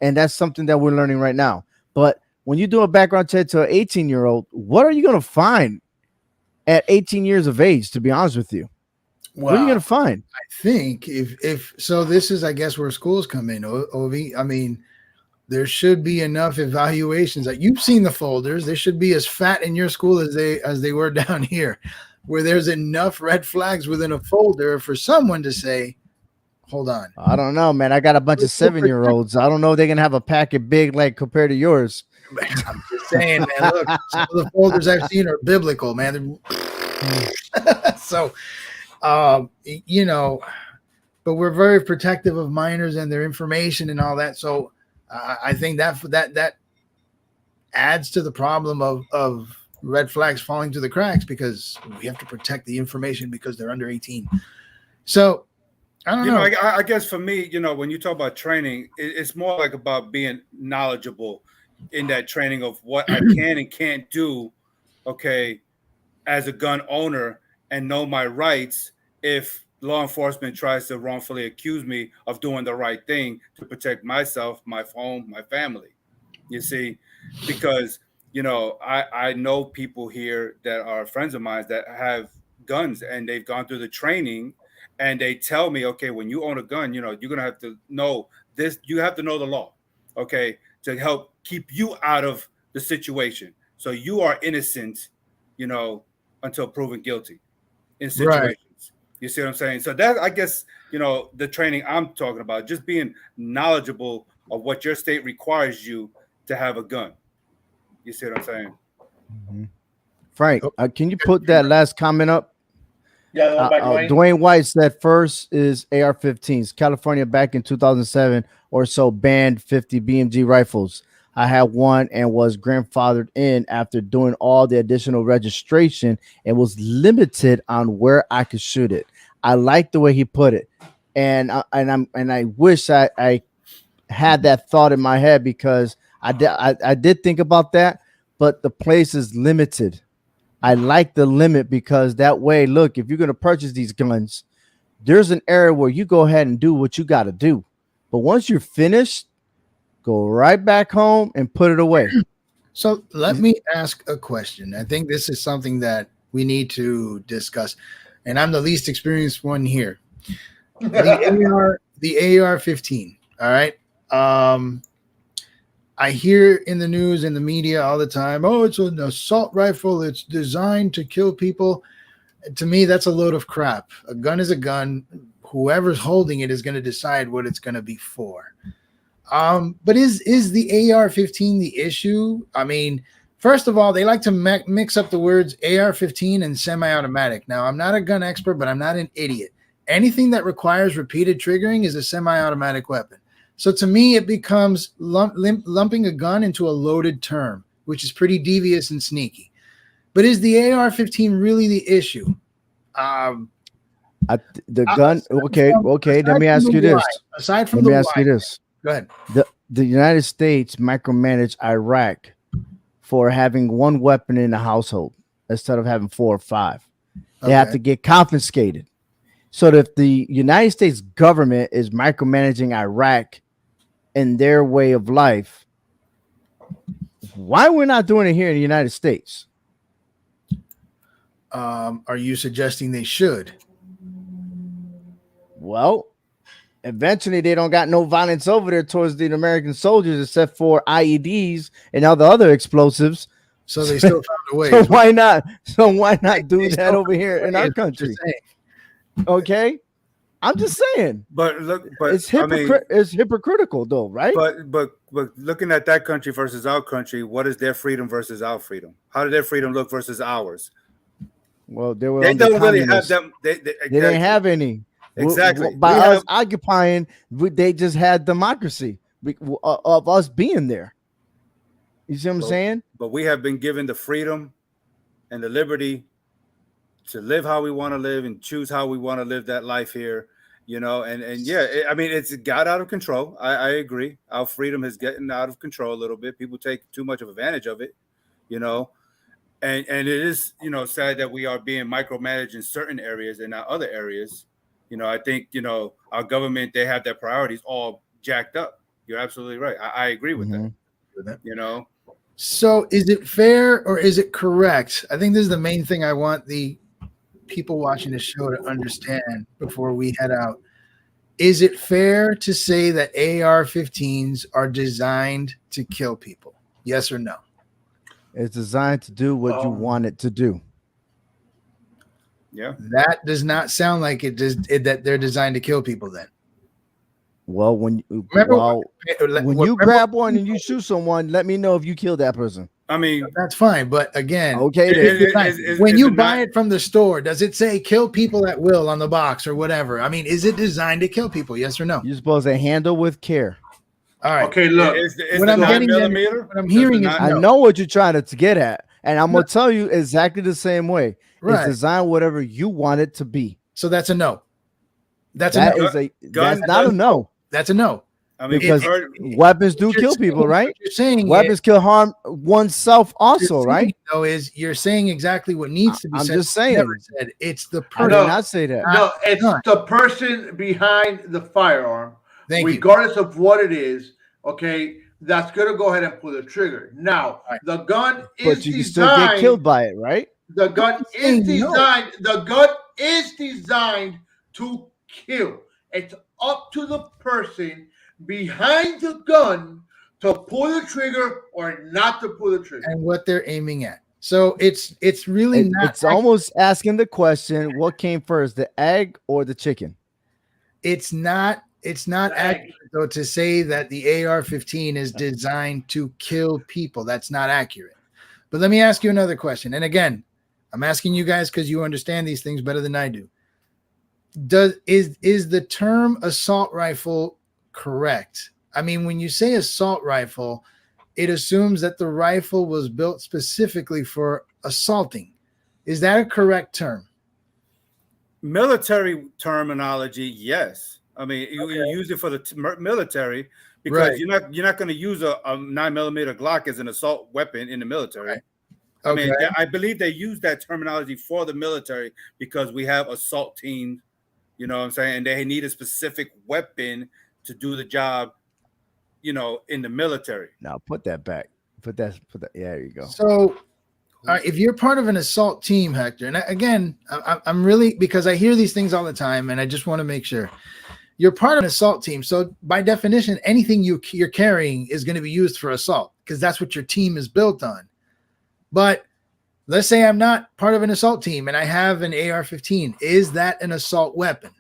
And that's something that we're learning right now. But when you do a background check to an 18-year-old, what are you going to find at 18 years of age, to be honest with you? What are you going to find? I think if so, this is, I guess, where schools come in, Ovi. I mean, there should be enough evaluations. Like, you've seen the folders. They should be as fat in your school as they were down here, where there's enough red flags within a folder for someone to say, hold on. I don't know, man. I got a bunch of 7-year-olds. I don't know if they're going to have a packet big like compared to yours. I'm just saying, man, look, some of the folders I've seen are biblical, man. So, but we're very protective of minors and their information and all that. So I think that adds to the problem of red flags falling through the cracks, because we have to protect the information because they're under 18. So I don't know. I guess for me, when you talk about training, it's more like about being knowledgeable in that training of what I can and can't do, okay, as a gun owner, and know my rights if law enforcement tries to wrongfully accuse me of doing the right thing to protect myself, my home, my family. You see, because, I know people here that are friends of mine that have guns, and they've gone through the training, and they tell me, okay, when you own a gun, you're going to have to know this. You have to know the law, okay, to help keep you out of the situation. So you are innocent, until proven guilty in situations. Right. You see what I'm saying? So that, I guess, the training I'm talking about, just being knowledgeable of what your state requires you to have a gun. You see what I'm saying? Mm-hmm. Frank, can you put that last comment up? Yeah, Dwayne White said first is AR-15s. California back in 2007 or so banned 50 BMG rifles. I had one and was grandfathered in after doing all the additional registration and was limited on where I could shoot it. I like the way he put it, and I wish I had that thought in my head because I did think about that, but the place is limited. I like the limit because that way, look, if you're going to purchase these guns, there's an area where you go ahead and do what you got to do. But once you're finished, go right back home and put it away. So let me ask a question. I think this is something that we need to discuss, and I'm the least experienced one here. The AR-15. All right. I hear in the news and the media all the time, oh, it's an assault rifle. It's designed to kill people. To me, that's a load of crap. A gun is a gun. Whoever's holding it is going to decide what it's going to be for. But is the AR-15 the issue? I mean, first of all, they like to mix up the words AR-15 and semi-automatic. Now, I'm not a gun expert, but I'm not an idiot. Anything that requires repeated triggering is a semi-automatic weapon. So to me, it becomes lumping a gun into a loaded term, which is pretty devious and sneaky. But is the AR-15 really the issue? The gun. Okay. Let me ask you this. Aside from let me ask you this. Go ahead. The United States micromanaged Iraq for having one weapon in the household instead of having 4 or 5. They have to get confiscated. So if the United States government is micromanaging Iraq in their way of life, why we're not doing it here in the United States? Are you suggesting they should? Well, eventually they don't got no violence over there towards the American soldiers except for IEDs and all the other explosives. So they still found a way. So why not do that over here in our country? Okay, I'm just saying. But look, it's hypocritical though, right? But looking at that country versus our country, what is their freedom versus our freedom? How did their freedom look versus ours? Well, they don't really have them. They didn't have any. Exactly. By us occupying, they just had democracy of us being there. You see what I'm saying? But we have been given the freedom and the liberty to live how we want to live and choose how we want to live that life here, and yeah, I mean, it's got out of control. I agree. Our freedom is getting out of control a little bit. People take too much of advantage of it, and it is, sad that we are being micromanaged in certain areas and not other areas. I think, our government, they have their priorities all jacked up. You're absolutely right. I agree with that. So is it fair or is it correct? I think this is the main thing I want the people watching the show to understand before we head out. Is it fair to say that AR-15s are designed to kill people? Yes or no? It's designed to do what you want it to do. Yeah. That does not sound like that they're designed to kill people then. Well, when you grab one and you shoot someone, let me know if you killed that person. I mean, that's fine. But again, okay. When you buy it from the store, does it say kill people at will on the box or whatever? I mean, is it designed to kill people? Yes or no? You're supposed to handle with care. All right. Okay, look. What I'm hearing is I know what you're trying to get at. And I'm going to tell you exactly the same way. Right. It's designed whatever you want it to be. So that's a no. That's not a no. That's a no. I mean, because weapons do kill people, right? You're saying weapons kill harm oneself also, right? No, you're saying exactly what needs to be said. I'm just saying. It's the person. I did not say that. No, it's the person behind the firearm, regardless of what it is. Okay, that's gonna go ahead and pull the trigger. Now, the gun is but you can still get killed by it, right? The gun is designed. The gun is designed to kill. It's up to the person behind the gun to pull the trigger or not to pull the trigger, and what they're aiming at. So it's really not. It's almost asking the question: what came first, the egg or the chicken? It's not accurate though to say that the AR-15 is designed to kill people. That's not accurate. But let me ask you another question. And again, I'm asking you guys because you understand these things better than I do. Is the term assault rifle correct? I mean, when you say assault rifle, it assumes that the rifle was built specifically for assaulting. Is that a correct term? Military terminology, yes. I mean, you use it for the military because you're not going to use a 9mm Glock as an assault weapon in the military. Right. I mean, I believe they use that terminology for the military because we have assault teams, you know what I'm saying? And they need a specific weapon to do the job, you know, in the military. Now put that back. Put that. Yeah, there you go. So, if you're part of an assault team, Hector, and again, I'm really, because I hear these things all the time, and I just want to make sure you're part of an assault team. So by definition, anything you're carrying is going to be used for assault because that's what your team is built on. But let's say I'm not part of an assault team and I have an AR-15. Is that an assault weapon?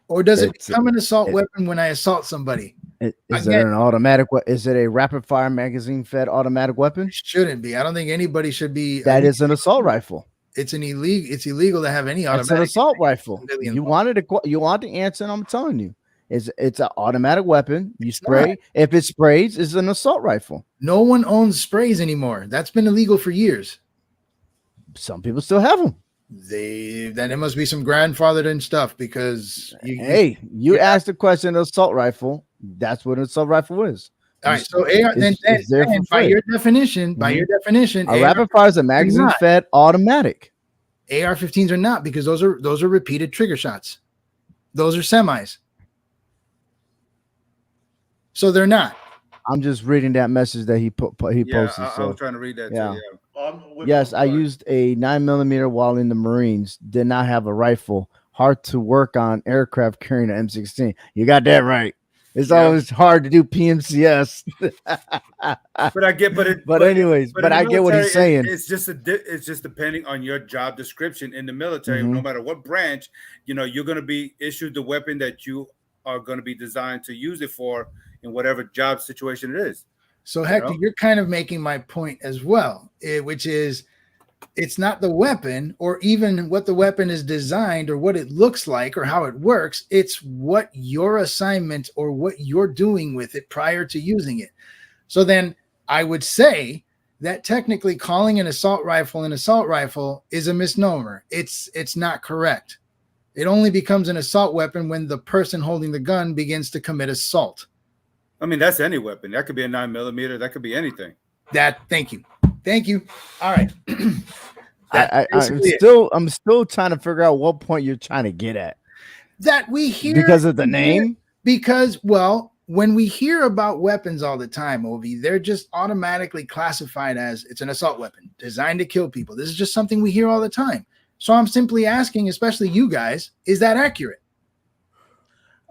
Or does it become an assault weapon when I assault somebody? Is it an automatic? Is it a rapid fire magazine fed automatic weapon? It shouldn't be. I don't think anybody should be. That is an assault rifle. It's an illegal. It's illegal to have any automatic. It's an assault rifle. You want the answer, and I'm telling you, it's an automatic weapon. You spray. If it sprays, it's an assault rifle. No one owns sprays anymore. That's been illegal for years. Some people still have them. Then it must be some grandfathered and stuff because you asked the question assault rifle. That's what an assault rifle is. All right, so then by your definition, a rapid fire is a magazine fed automatic. AR-15s are not because those are repeated trigger shots. Those are semis. So they're not. I'm just reading that message that he posted. I was trying to read that too. Yeah. Yes, I used a 9mm while in the Marines. Did not have a rifle. Hard to work on aircraft carrying an M16. You got that right. It's always hard to do PMCS. But I get, but I get what he's saying. It's just depending on your job description in the military. No matter what branch, you know, you're going to be issued the weapon that you are going to be designed to use it for in whatever job situation it is. So Hector, you're kind of making my point as well, which is it's not the weapon or even what the weapon is designed or what it looks like or how it works. It's what your assignment or what you're doing with it prior to using it. So then I would say that technically calling an assault rifle is a misnomer. It's not correct. It only becomes an assault weapon when the person holding the gun begins to commit assault. I mean, that's any weapon. That could be a 9mm. That could be anything. Thank you. All right. I'm still trying to figure out what point you're trying to get at. That we hear because of the name. Because when we hear about weapons all the time, Ovi, they're just automatically classified as it's an assault weapon designed to kill people. This is just something we hear all the time. So I'm simply asking, especially you guys, is that accurate?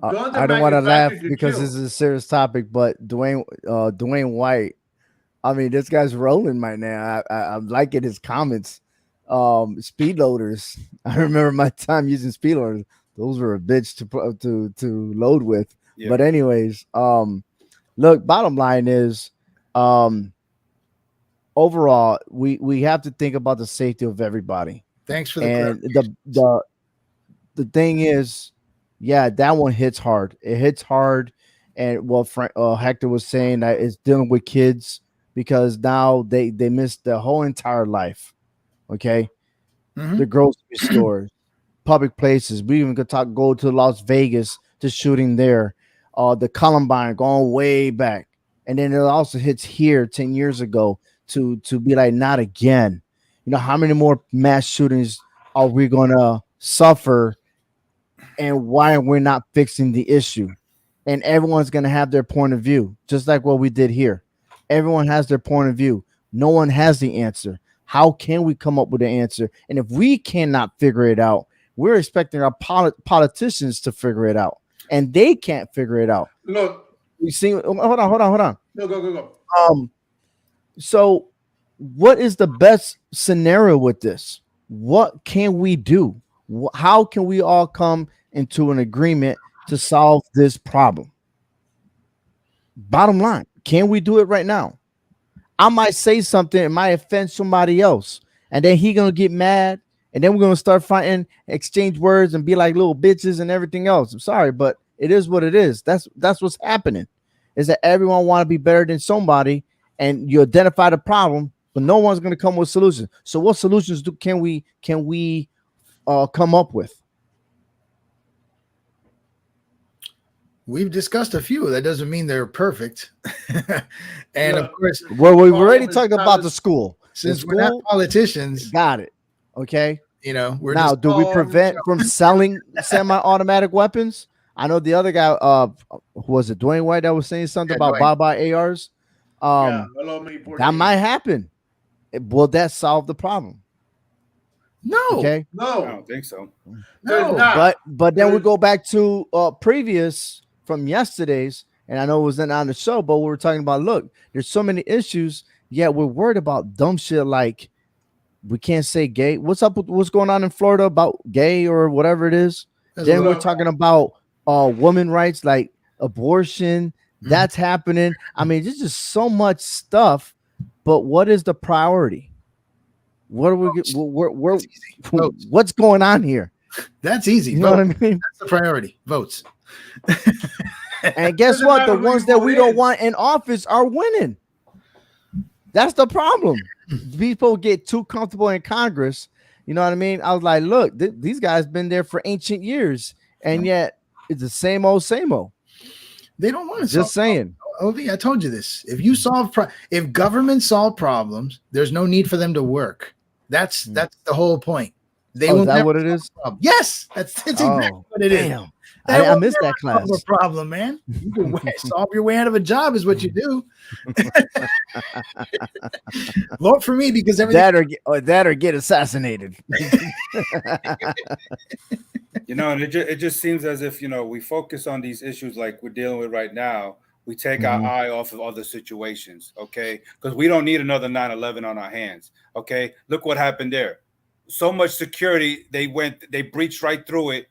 I don't want to laugh because this is a serious topic, but Dwayne White, I mean, this guy's rolling right now. I'm liking his comments. Speed loaders. I remember my time using speed loaders. Those were a bitch to load with. Yeah. But anyways, look, bottom line is, overall, we have to think about the safety of everybody. Thanks for the and the thing is, yeah, that one hits hard. It hits hard, and Hector was saying that it's dealing with kids because now they missed the whole entire life. Okay, the grocery stores, public places. We even could go to Las Vegas to shooting there. The Columbine going way back, and then it also hits here 10 years ago to be like not again. You know, how many more mass shootings are we gonna suffer? And why we're not fixing the issue? And everyone's going to have their point of view, just like what we did here. Everyone has their point of view. No one has the answer. How can we come up with an answer? And if we cannot figure it out, we're expecting our politicians to figure it out, and they can't figure it out. Look, you see, hold on. No, go. So what is the best scenario with this? What can we do? How can we all come into an agreement to solve this problem? Bottom line, can we do it right now? I might say something, it might offend somebody else, and then he gonna get mad, and then we're gonna start fighting, exchange words, and be like little bitches and everything else. I'm sorry, but it is what it is. That's what's happening. is that everyone want to be better than somebody, and you identify the problem, but no one's going to come with solutions. So what solutions can we come up with? We've discussed a few. That doesn't mean they're perfect. And of course, well, we've already talked about the school. Since we're not politicians, got it. Okay. You know, we're now. Do we prevent from selling semi-automatic weapons? I know the other guy. Who was it? Dwayne White that was saying something about bye-bye ARs. That might happen. Will that solve the problem? No. Okay. No, I don't think so. No. But then we go back to previous from yesterday's, and I know it wasn't on the show, but we were talking about. Look, there's so many issues. Yet we're worried about dumb shit like we can't say gay. What's up with what's going on in Florida about gay or whatever it is? Then we're talking about women rights like abortion. That's happening. I mean, there's just so much stuff. But what is the priority? What are we? What's going on here? That's easy. You know what I mean? That's the priority. Votes. And guess what? The ones that we don't want in office are winning. That's the problem. People get too comfortable in Congress. You know what I mean? I was like, look, these guys been there for ancient years, and yet it's the same old, same old. They don't want to. Just saying. Ovi, I told you this. If you if government solve problems, there's no need for them to work. That's the whole point. Is that what it is? Yes, that's exactly what it is. I missed that class. A problem, man. You can solve your way out of a job is what you do. Vote for me because everything that or get assassinated. You know, and it just seems as if, you know, we focus on these issues like we're dealing with right now. We take our eye off of other situations, okay? Because we don't need another 9/11 on our hands, okay? Look what happened there. So much security, they breached right through it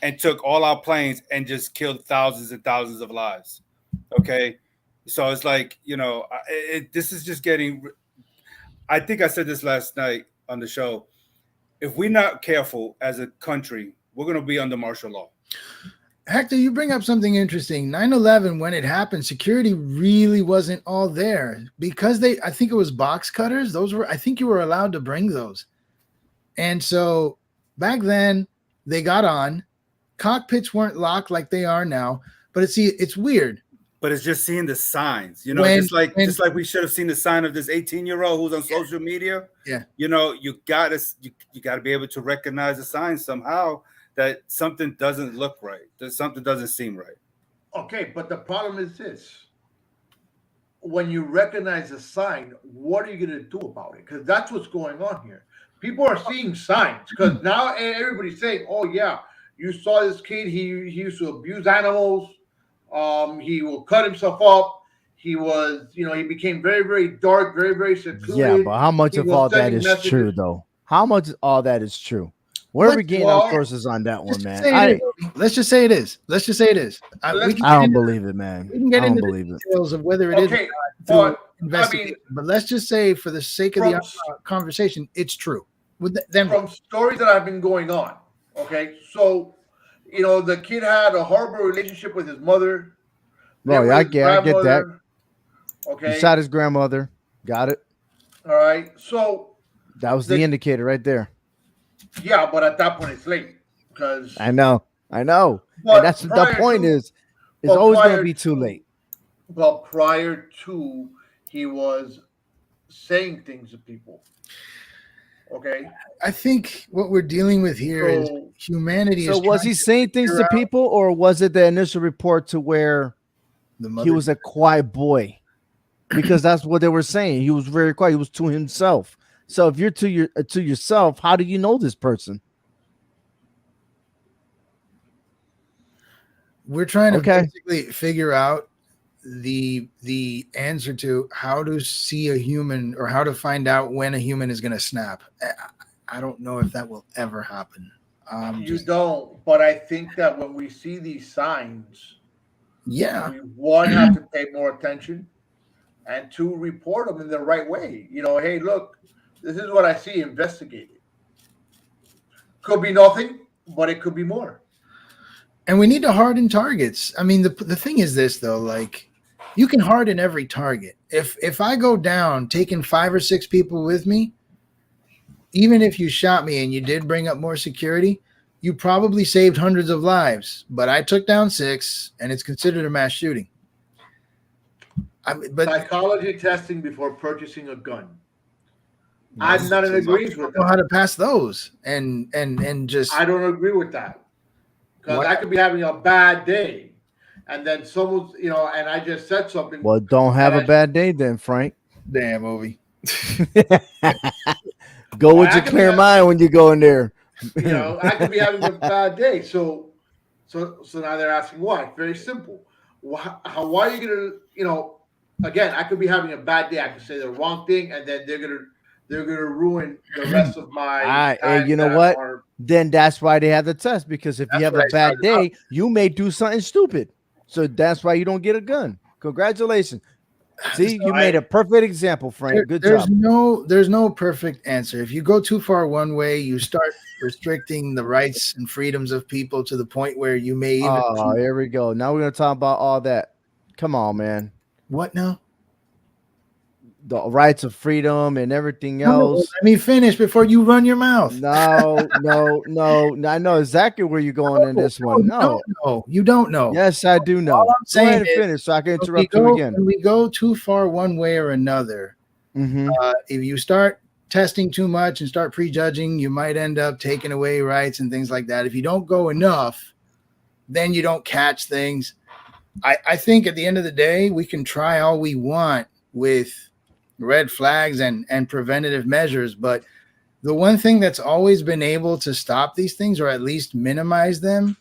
and took all our planes and just killed thousands and thousands of lives, okay? So it's like, you know, this is just getting, I think I said this last night on the show. If we're not careful as a country, we're going to be under martial law. Hector, you bring up something interesting. 9/11, when it happened, security really wasn't all there because I think it was box cutters. I think you were allowed to bring those. And so back then they got on. Cockpits weren't locked like they are now, but it's weird. But it's just seeing the signs, you know, just like we should have seen the sign of this 18-year-old who's on social media. Yeah. You know, you gotta be able to recognize the signs somehow that something doesn't look right, that something doesn't seem right. Okay, but the problem is this. When you recognize a sign, what are you going to do about it? Because that's what's going on here. People are seeing signs because now everybody's saying, oh, yeah, you saw this kid. He used to abuse animals. He will cut himself up. He was, you know, he became very, very dark, very, very secluded. Yeah, but how much of all that is true, though? How much of all that is true? Where are we getting our sources on that one, man? Let's just say it is. Let's just say it is. I don't believe it, man. We can get into the details of whether it is but let's just say, for the sake of the conversation, it's true. From stories that have been going on, okay? So, you know, the kid had a horrible relationship with his mother. Oh, yeah, I get that. Okay. He shot his grandmother. Got it. All right. So that was the indicator right there. Yeah, but at that point it's late because I know. And that's the point is it's always going to be too late. But prior to, he was saying things to people. Okay. I think what we're dealing with here is humanity. So was he saying things to people, or was it the initial report to where he was a quiet boy? Because that's what they were saying. He was very quiet. He was to himself. So if you're to yourself, how do you know this person? We're trying to basically figure out the answer to how to see a human, or how to find out when a human is going to snap. I don't know if that will ever happen. Don't, but I think that when we see these signs, we one, have to pay more attention, and two, report them in the right way. You know, hey, look, this is what I see. Investigate it. Could be nothing, but it could be more. And we need to harden targets. I mean, the thing is this, though, like, You can harden every target. If I go down taking 5 or 6 people with me, even if you shot me and you did bring up more security, you probably saved hundreds of lives. But I took down 6, and it's considered a mass shooting. But psychology testing before purchasing a gun. I'm not in agreement with that. Know how to pass those, and just I don't agree with that, because I could be having a bad day, and then someone's and I just said something. Well, don't have a bad day then, Frank. Damn, Ovi. Go with your clear mind when you go in there. I could be having a bad day, so now they're asking why. Very simple. Why are you gonna again, I could be having a bad day. I could say the wrong thing, and then they're gonna ruin the rest of my. And you know what? Then that's why they have the test, because if you have a bad day, you may do something stupid. So that's why you don't get a gun. Congratulations. See, you made a perfect example, Frank. Good job. There's no perfect answer. If you go too far one way, you start restricting the rights and freedoms of people to the point where you may even. Oh, here we go. Now we're gonna talk about all that. Come on, man. What now? The rights of freedom and everything else. Let me finish before you run your mouth. No. I know exactly where you're going in this one. No, you don't know. Yes, I do know. All I'm saying is, finish so I can interrupt you again. When we go too far one way or another, if you start testing too much and start prejudging, you might end up taking away rights and things like that. If you don't go enough, then you don't catch things. I think at the end of the day, we can try all we want with red flags and preventative measures, but the one thing that's always been able to stop these things, or at least minimize them,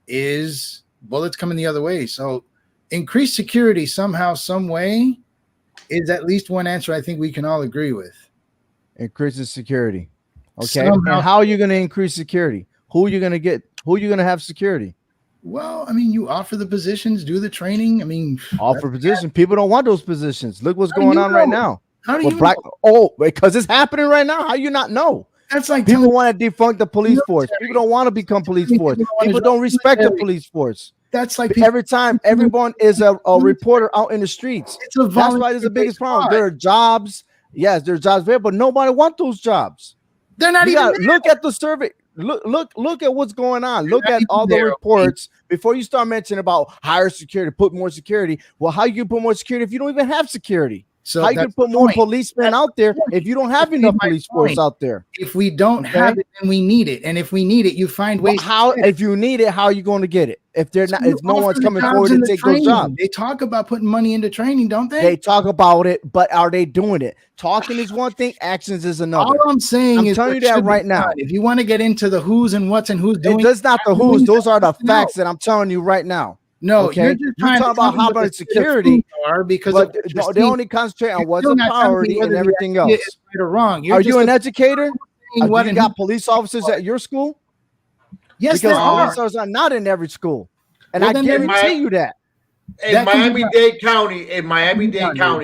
is bullets coming the other way. So increased security somehow, some way, is at least one answer I think we can all agree with. Increasing security. Okay. And how are you going to increase security? Who are you going to get? Who are you going to have security? Well, I mean, you offer the positions, do the training. I mean, offer positions. People don't want those positions. Look what's going on right now. How do you know? Because it's happening right now. How you not know? That's like people want to defunct the police force. People don't want to become police force. People don't respect the police force. That's like every time everyone is a reporter out in the streets. That's why there's the biggest problem. There are jobs. Yes, there's jobs there, but nobody wants those jobs. They're not even. Look at the survey. Look at what's going on. Look at all the reports before you start mentioning about higher security, put more security. Well, how you put more security if you don't even have security? So how you can put more policemen out there if you don't have enough police force out there? If we don't have it, then we need it. And if we need it, you find ways. How if you need it, how are you going to get it? If they're not, if no one's coming forward to take those jobs. They talk about putting money into training, don't they? They talk about it, but are they doing it? Talking is one thing, actions is another. All I'm saying is, telling you that right now. If you want to get into the who's and what's and who's doing, that's not the who's. Those are the facts that I'm telling you right now. No, okay. You're talking about how about security because they only concentrate on what's a priority and everything else. Right or wrong. Are you an educator? You got police officers at your school? Yes, because police officers are not in every school, and I guarantee you that. In Miami-Dade County,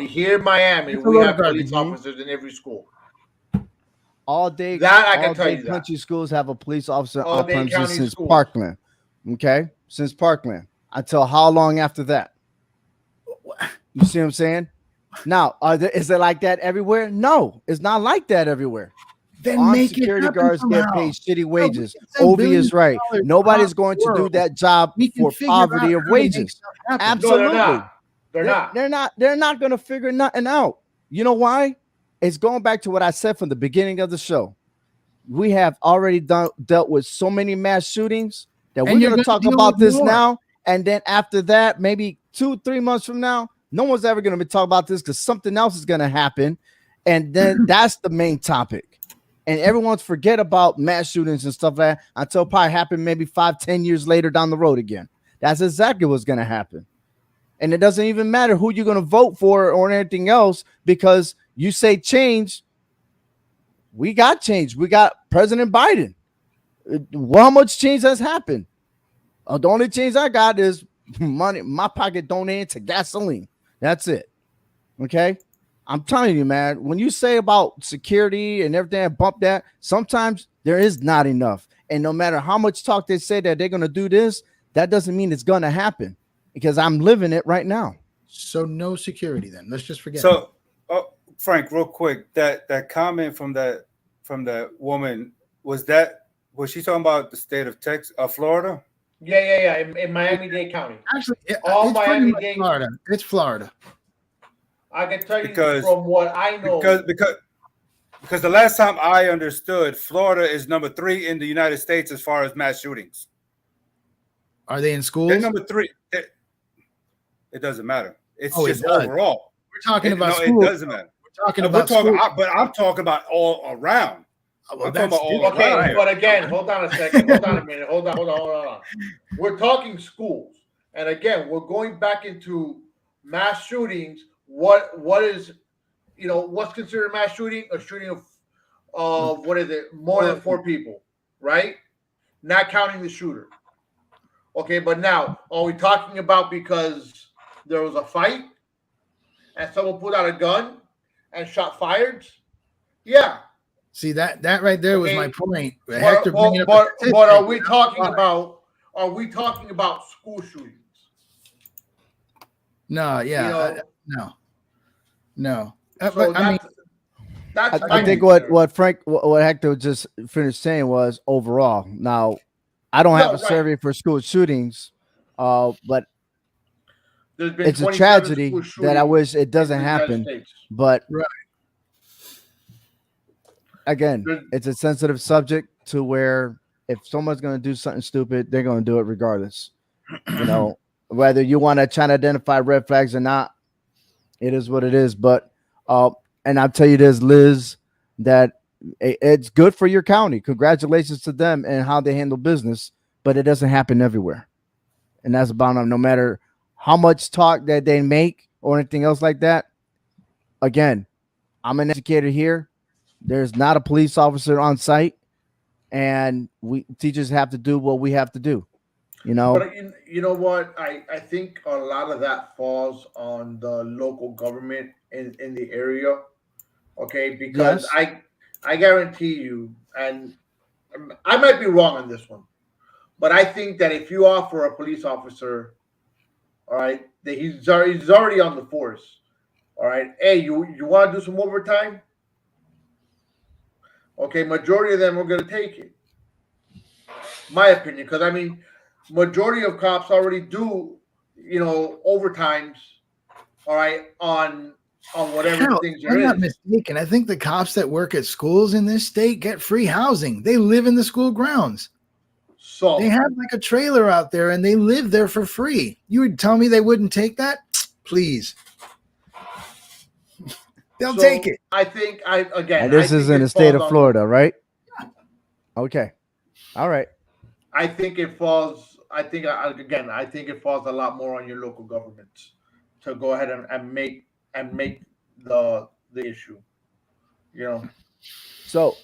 here in Miami, we have police officers in every school. All day, that I can tell you. Country schools have a police officer on premises since Parkland. Okay, since Parkland. Until how long after that? You see what I'm saying? Now, is it like that everywhere? No, it's not like that everywhere. Then make security guards get paid shitty wages. Ovi is right. Nobody's going to do that job for poverty of wages. Absolutely. No, they're not. They're not going to figure nothing out. You know why? It's going back to what I said from the beginning of the show. We have already dealt with so many mass shootings that we're going to talk about this now. And then after that, maybe 2-3 months from now, no one's ever going to be talking about this because something else is going to happen. And then that's the main topic. And everyone's forget about mass shootings and stuff like that until it probably happen maybe 5-10 years later down the road again. That's exactly what's going to happen. And it doesn't even matter who you're going to vote for or anything else, because you say change. We got change. We got President Biden. How much change has happened? The only change I got is money, my pocket donated to gasoline. That's it. Okay. I'm telling you, man, when you say about security and everything, bump that, sometimes there is not enough. And no matter how much talk they say that they're going to do this, that doesn't mean it's going to happen, because I'm living it right now. So no security then. Let's just forget. So, Frank, real quick, that comment from that woman, was she talking about the state of Texas, Florida? Yeah. In Miami-Dade County. Actually, All it's pretty much Miami-Dade. Florida. It's Florida. I can tell you Because- from what I know. Because the last time I understood, Florida is number 3 in the United States as far as mass shootings. Are they in schools? They're number 3. It doesn't matter. It's Oh, it just does. overall. We're talking about No, schools. it doesn't matter. We're talking about schools. But I'm talking about all around. Well, I'm talking about all Okay, around. but again, hold on a second. Hold on a minute. Hold on. We're talking schools, and again, we're going back into mass shootings. What is, what's considered a mass shooting? A shooting of what is it? More than 4 people, right? Not counting the shooter. Okay, but now are we talking about because there was a fight and someone pulled out a gun and shot fired? Yeah. See that right there was Okay. my point. But are we talking about school shootings? No, yeah, no. So But I mean, that's I think what Hector just finished saying was overall. Now, I don't have a survey for school shootings, but there's been it's a 27 tragedy school that I shootings wish it in doesn't the United happen. States. But Right. again, There's- it's a sensitive subject to where if someone's going to do something stupid, they're going to do it regardless. Whether you want to try to identify red flags or not, it is what it is. But and I'll tell you this, Liz, that it's good for your county. Congratulations to them and how they handle business, but it doesn't happen everywhere. And that's about them. No matter how much talk that they make or anything else like that. Again, I'm an educator here. There's not a police officer on site, and we teachers have to do what we have to do. But you know what? I think a lot of that falls on the local government in the area. Okay, because Yes. I guarantee you, and I might be wrong on this one, but I think that if you offer a police officer, all right, that he's already on the force, all right, hey, you want to do some overtime? Okay, majority of them are going to take it. My opinion, because I mean, majority of cops already do, overtimes, all right, on whatever hell, things I'm there not is. mistaken. I think the cops that work at schools in this state get free housing. They live in the school grounds. So They have like a trailer out there and they live there for free. You would tell me they wouldn't take that? Please. They'll take it. I think And this is in the state of Florida, right? Okay. All right. I think it falls. I think it falls a lot more on your local governments to go ahead and make the issue. So,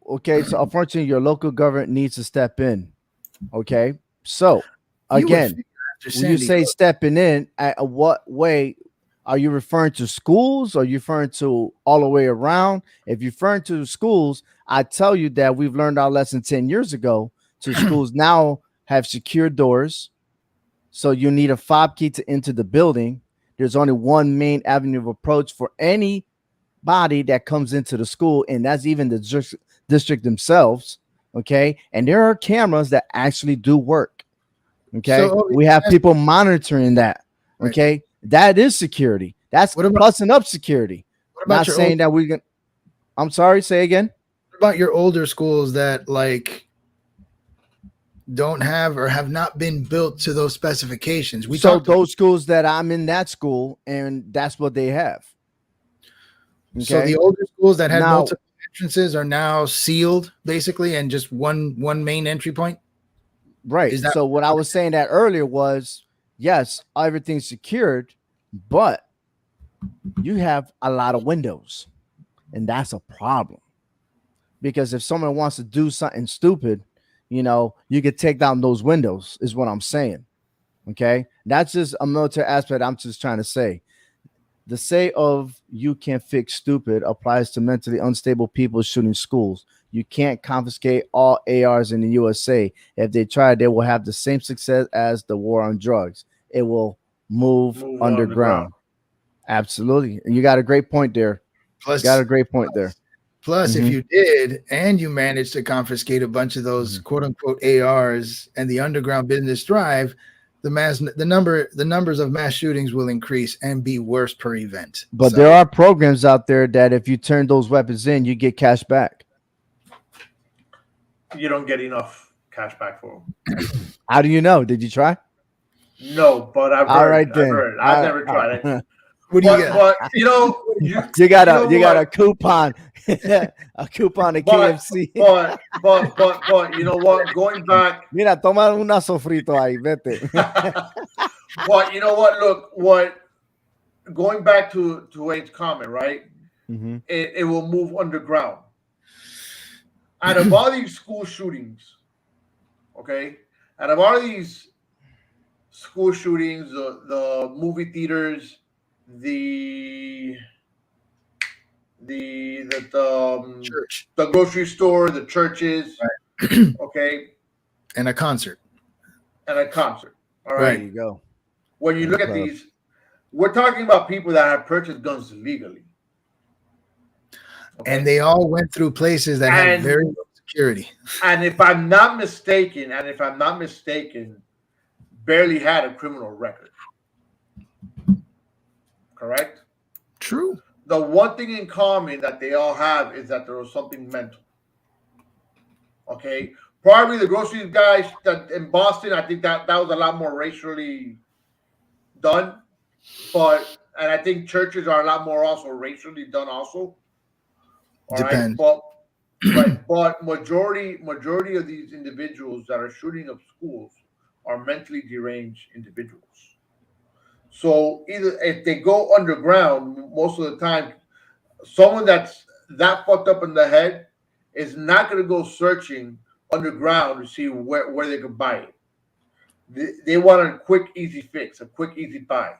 okay. So, unfortunately, your local government needs to step in. Okay. So, You would again, figure after when you Sandy say Hook- stepping in, what way are you referring to? Schools? Or are you referring to all the way around? If you're referring to schools, I tell you that we've learned our lesson 10 years ago. So schools now have secure doors. So you need a fob key to enter the building. There's only one main avenue of approach for anybody that comes into the school, and that's even the district themselves. Okay. And there are cameras that actually do work. Okay. So, we have people monitoring that. Right. Okay. That is security. That's What about- plussing up security. What about Not your saying that we can. I'm sorry. Say again. What about your older schools that like don't have or have not been built to those specifications? So those schools that I'm in that school, and that's what they have. Okay. So the older schools that had Now- multiple entrances are now sealed basically and just one main entry point. Right. Is that- So what I was saying that earlier was, yes, everything's secured, but you have a lot of windows, and that's a problem. Because if someone wants to do something stupid, you could take down those windows, is what I'm saying. Okay. That's just a military aspect. I'm just trying to say. The say of you can't fix stupid applies to mentally unstable people shooting schools. You can't confiscate all ARs in the USA. If they try, they will have the same success as the war on drugs. It will move underground. Absolutely. And you got a great point there. Plus, got a great point there. Plus, if you did and you managed to confiscate a bunch of those quote unquote ARs and the underground business thrive, the numbers of mass shootings will increase and be worse per event. But there are programs out there that if you turn those weapons in, you get cash back. You don't get enough cash back for them. How do you know? Did you try? No, but I've heard. All right, then. I've never tried it. What do you get? But you know, you got a coupon, a coupon at KFC. But you know what? Going back, mira, toma un sofrito ahí, vete. But you know what? Look, going back to Wayne's comment, right? It will move underground. Out of all these school shootings, okay, out of all these school shootings, the movie theaters, the church, the grocery store, the churches, right. Okay, and a concert. All right, there you go. When you look at these, we're talking about people that have purchased guns legally, okay? And they all went through places that have very low security. And if I'm not mistaken, barely had a criminal record. Correct? True. The one thing in common that they all have is that there was something mental. Okay? Probably the grocery guys that in Boston, I think that was a lot more racially done. And I think churches are a lot more also racially done also. Depends. Right? But majority of these individuals that are shooting up schools are mentally deranged individuals. So either if they go underground, most of the time, someone that's that fucked up in the head is not going to go searching underground to see where they could buy it. They want a quick, easy fix, a quick, easy buy.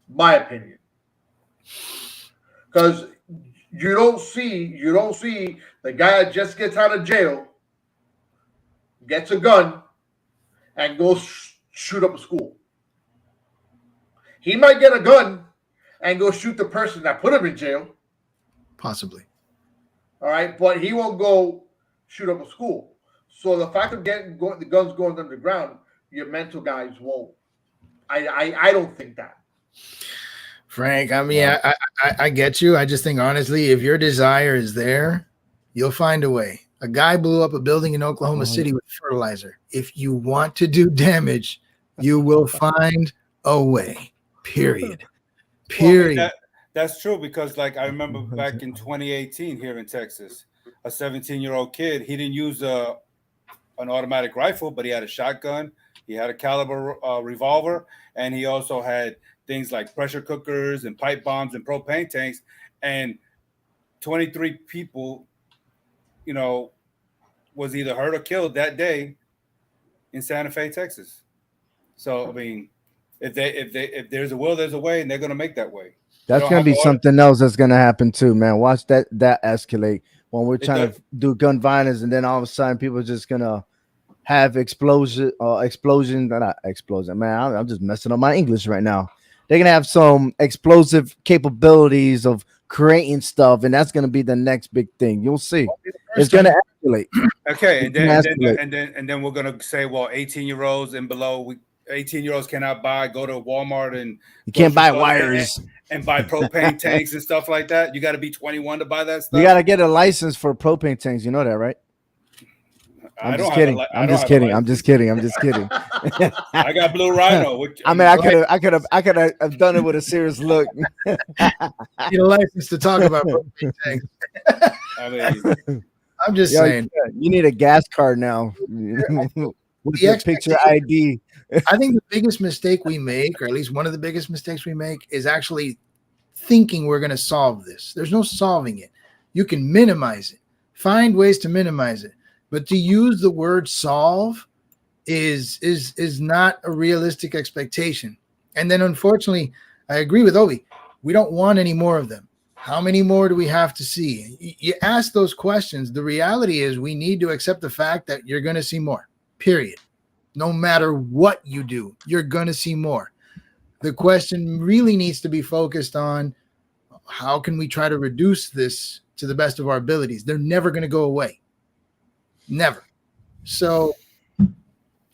My opinion, because you don't see the guy that just gets out of jail, gets a gun, and goes shoot up a school. He might get a gun and go shoot the person that put him in jail. Possibly. All right, but he won't go shoot up a school. So the fact of the guns going underground, your mental guys won't. I don't think that. Frank, I mean, I get you. I just think, honestly, if your desire is there, you'll find a way. A guy blew up a building in Oklahoma City with fertilizer. If you want to do damage, you will find a way. Period. Well, that's true, because like I remember back in 2018 here in Texas, a 17-year-old kid, he didn't use an automatic rifle, but he had a shotgun, he had a caliber revolver, and he also had things like pressure cookers and pipe bombs and propane tanks, and 23 people, you know, was either hurt or killed that day in Santa Fe, Texas. So I mean, if there's a will, there's a way, and they're going to make that way. That's going to be something else that's going to happen too, man. Watch that escalate when we're trying to do gun violence, and then all of a sudden people are just going to have explosion. Man, I'm just messing up my English right now. They're going to have some explosive capabilities of creating stuff, and that's going to be the next big thing. You'll see. It's going to escalate. Okay, and then we're going to say, well, 18-year-olds and below, 18-year-olds cannot go to Walmart and you can't buy wires and buy propane tanks and stuff like that. You got to be 21 to buy that stuff. You got to get a license for propane tanks. You know that, right? I'm just kidding. I'm just kidding. I got Blue Rhino. I mean, I could have done it with a serious look. You need a license to talk about propane tanks. I mean, I'm just saying. You need a gas card now. With your picture ID. I think the biggest mistake we make, or at least one of the biggest mistakes we make, is actually thinking we're going to solve this. There's no solving it. You can minimize it. Find ways to minimize it. But to use the word solve is not a realistic expectation. And then, unfortunately, I agree with Obi. We don't want any more of them. How many more do we have to see? You ask those questions. The reality is we need to accept the fact that you're going to see more, period. No matter what you do, you're going to see more. The question really needs to be focused on how can we try to reduce this to the best of our abilities. They're never going to go away. Never. So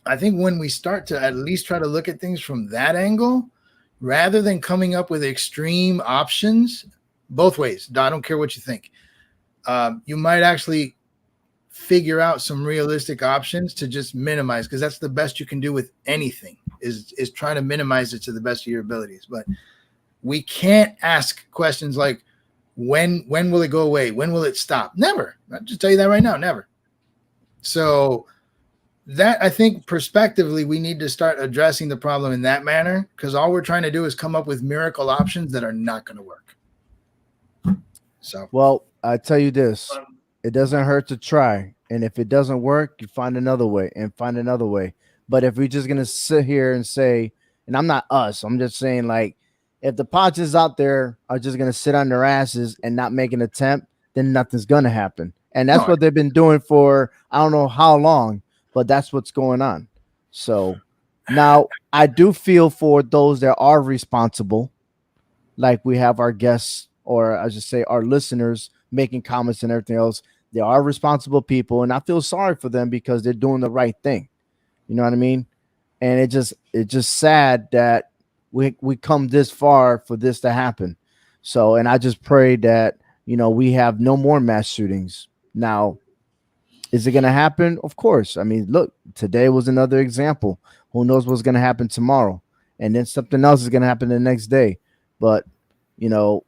I think when we start to at least try to look at things from that angle, rather than coming up with extreme options, both ways, I don't care what you think, you might actually figure out some realistic options to just minimize, because that's the best you can do with anything is try to minimize it to the best of your abilities. But we can't ask questions like, when will it go away? When will it stop? Never. I'll just tell you that right now, never. So that, I think, prospectively, we need to start addressing the problem in that manner, because all we're trying to do is come up with miracle options that are not going to work. So, well, I tell you this, it doesn't hurt to try. And if it doesn't work, you find another way and find another way. But if we're just going to sit here and say, and I'm not us, I'm just saying, like, if the Padres out there are just going to sit on their asses and not make an attempt, then nothing's going to happen. And that's what they've been doing for I don't know how long, but that's what's going on. So now I do feel for those that are responsible, like we have our guests, or I should say our listeners, making comments and everything else. They are responsible people, and I feel sorry for them because they're doing the right thing. You know what I mean? And it's just sad that we come this far for this to happen. So, and I just pray that, you know, we have no more mass shootings. Now, is it going to happen? Of course. I mean, look, today was another example. Who knows what's going to happen tomorrow? And then something else is going to happen the next day. But, you know,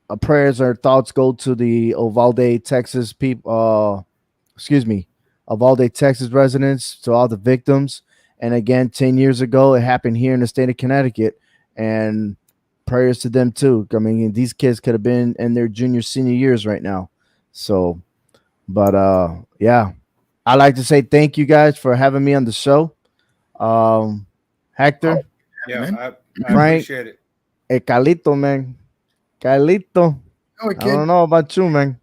our prayers or thoughts go to the Uvalde, Texas people. Uvalde, Texas residents, to all the victims. And again, 10 years ago, it happened here in the state of Connecticut. And prayers to them too. I mean, these kids could have been in their junior, senior years right now. So, but yeah, I like to say thank you guys for having me on the show. Hector, I Frank, appreciate it. Calito, man. Calito. Oh, I don't know about you, man.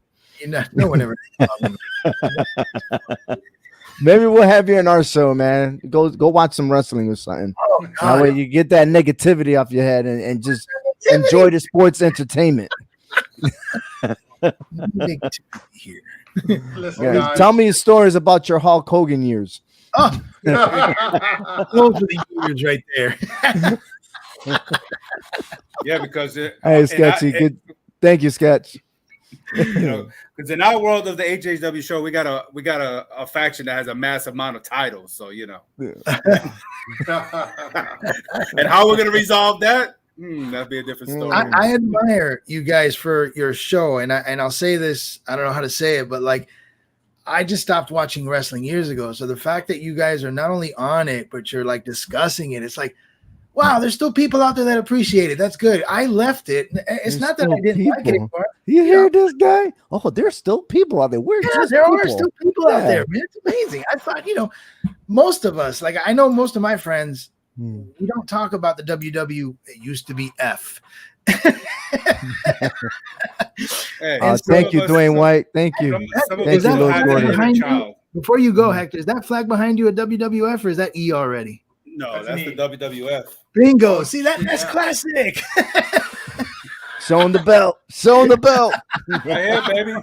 No one ever. Maybe we'll have you in our show, man. Go watch some wrestling or something. Oh, that way you get that negativity off your head and just enjoy the sports entertainment. Here. Listen, Yeah, guys. tell me stories about your Hulk Hogan years. Oh, those are the years right there. Yeah, because Hey, Sketchy, good. Thank you, Sketch. you know, because in our world of the HHW show, we got a faction that has a massive amount of titles. So you know, and how we're gonna resolve that? That'd be a different story. I admire you guys for your show, and I'll say this. I don't know how to say it, but like, I just stopped watching wrestling years ago. So the fact that you guys are not only on it, but you're like discussing it, it's like, wow, there's still people out there that appreciate it. That's good. I left it. It's not that I didn't like it anymore. You hear this guy? Oh, there's still people out there. We're just there people. are still people out there, man. It's amazing. I thought, you know, most of us, like I know most of my friends, we don't talk about the WW. It used to be F. Hey, thank you, Dwayne White. Thank you. Thank you, Lord Gordon. Before you go, Hector, is that flag behind you a WWF or is that E already? No, that's the WWF. Bingo. See, that's classic. Showing the belt. Showing the belt. Right here, baby.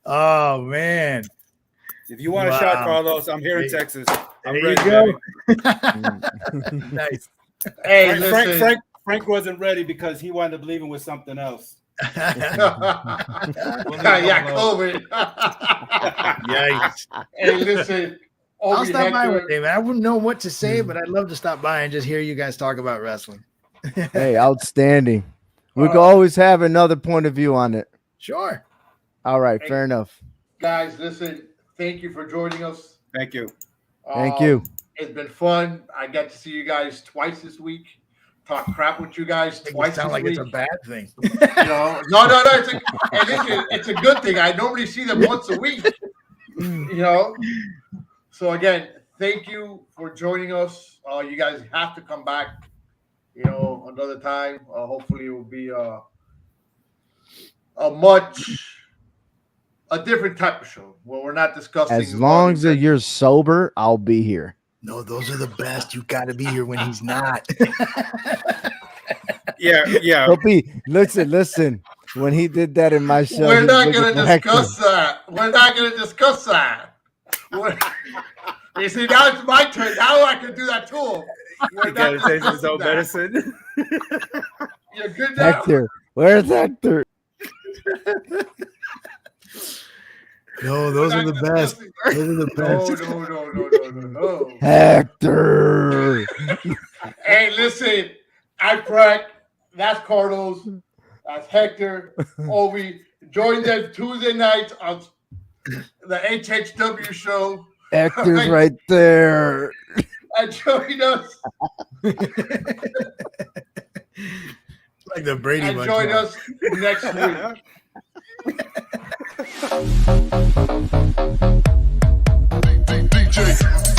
Oh, man. If you want a shot, Carlos, I'm here in Texas. I'm there ready, you go. Nice. Hey, Frank wasn't ready because he wound up leaving with something else. COVID. Yikes. Hey, listen. I'll stop by one day, man. I wouldn't know what to say, but I'd love to stop by and just hear you guys talk about wrestling. Hey, outstanding. We can always have another point of view on it. Sure. All right, fair enough. Guys, listen, thank you for joining us. Thank you. Thank you. It's been fun. I got to see you guys twice this week. Talk crap with you guys twice. Sound like week. It's a bad thing. You know, no. It's a good thing. I normally see them once a week. You know. So again, thank you for joining us. You guys have to come back. You know, another time. Hopefully, it will be a different type of show where we're not discussing. As long as you're sober, I'll be here. No, those are the best. You got to be here when he's not. Yeah. Opie, listen. When he did that in my show, We're he not was going to looking for discuss that. We're not going to discuss that. You see, now it's my turn. Now I can do that to him. We're You gotta not taste his discussing own that. medicine. You're good now? Hector. Where's Hector? No, those are the best. Those are the best. No. Hector. Hey, listen. I'm Frank. That's Carlos. That's Hector. Obi. Join them Tuesday nights on the HHW show. Hector's right there. And join us. Like the Brady And Bunch. join us next week. DJ.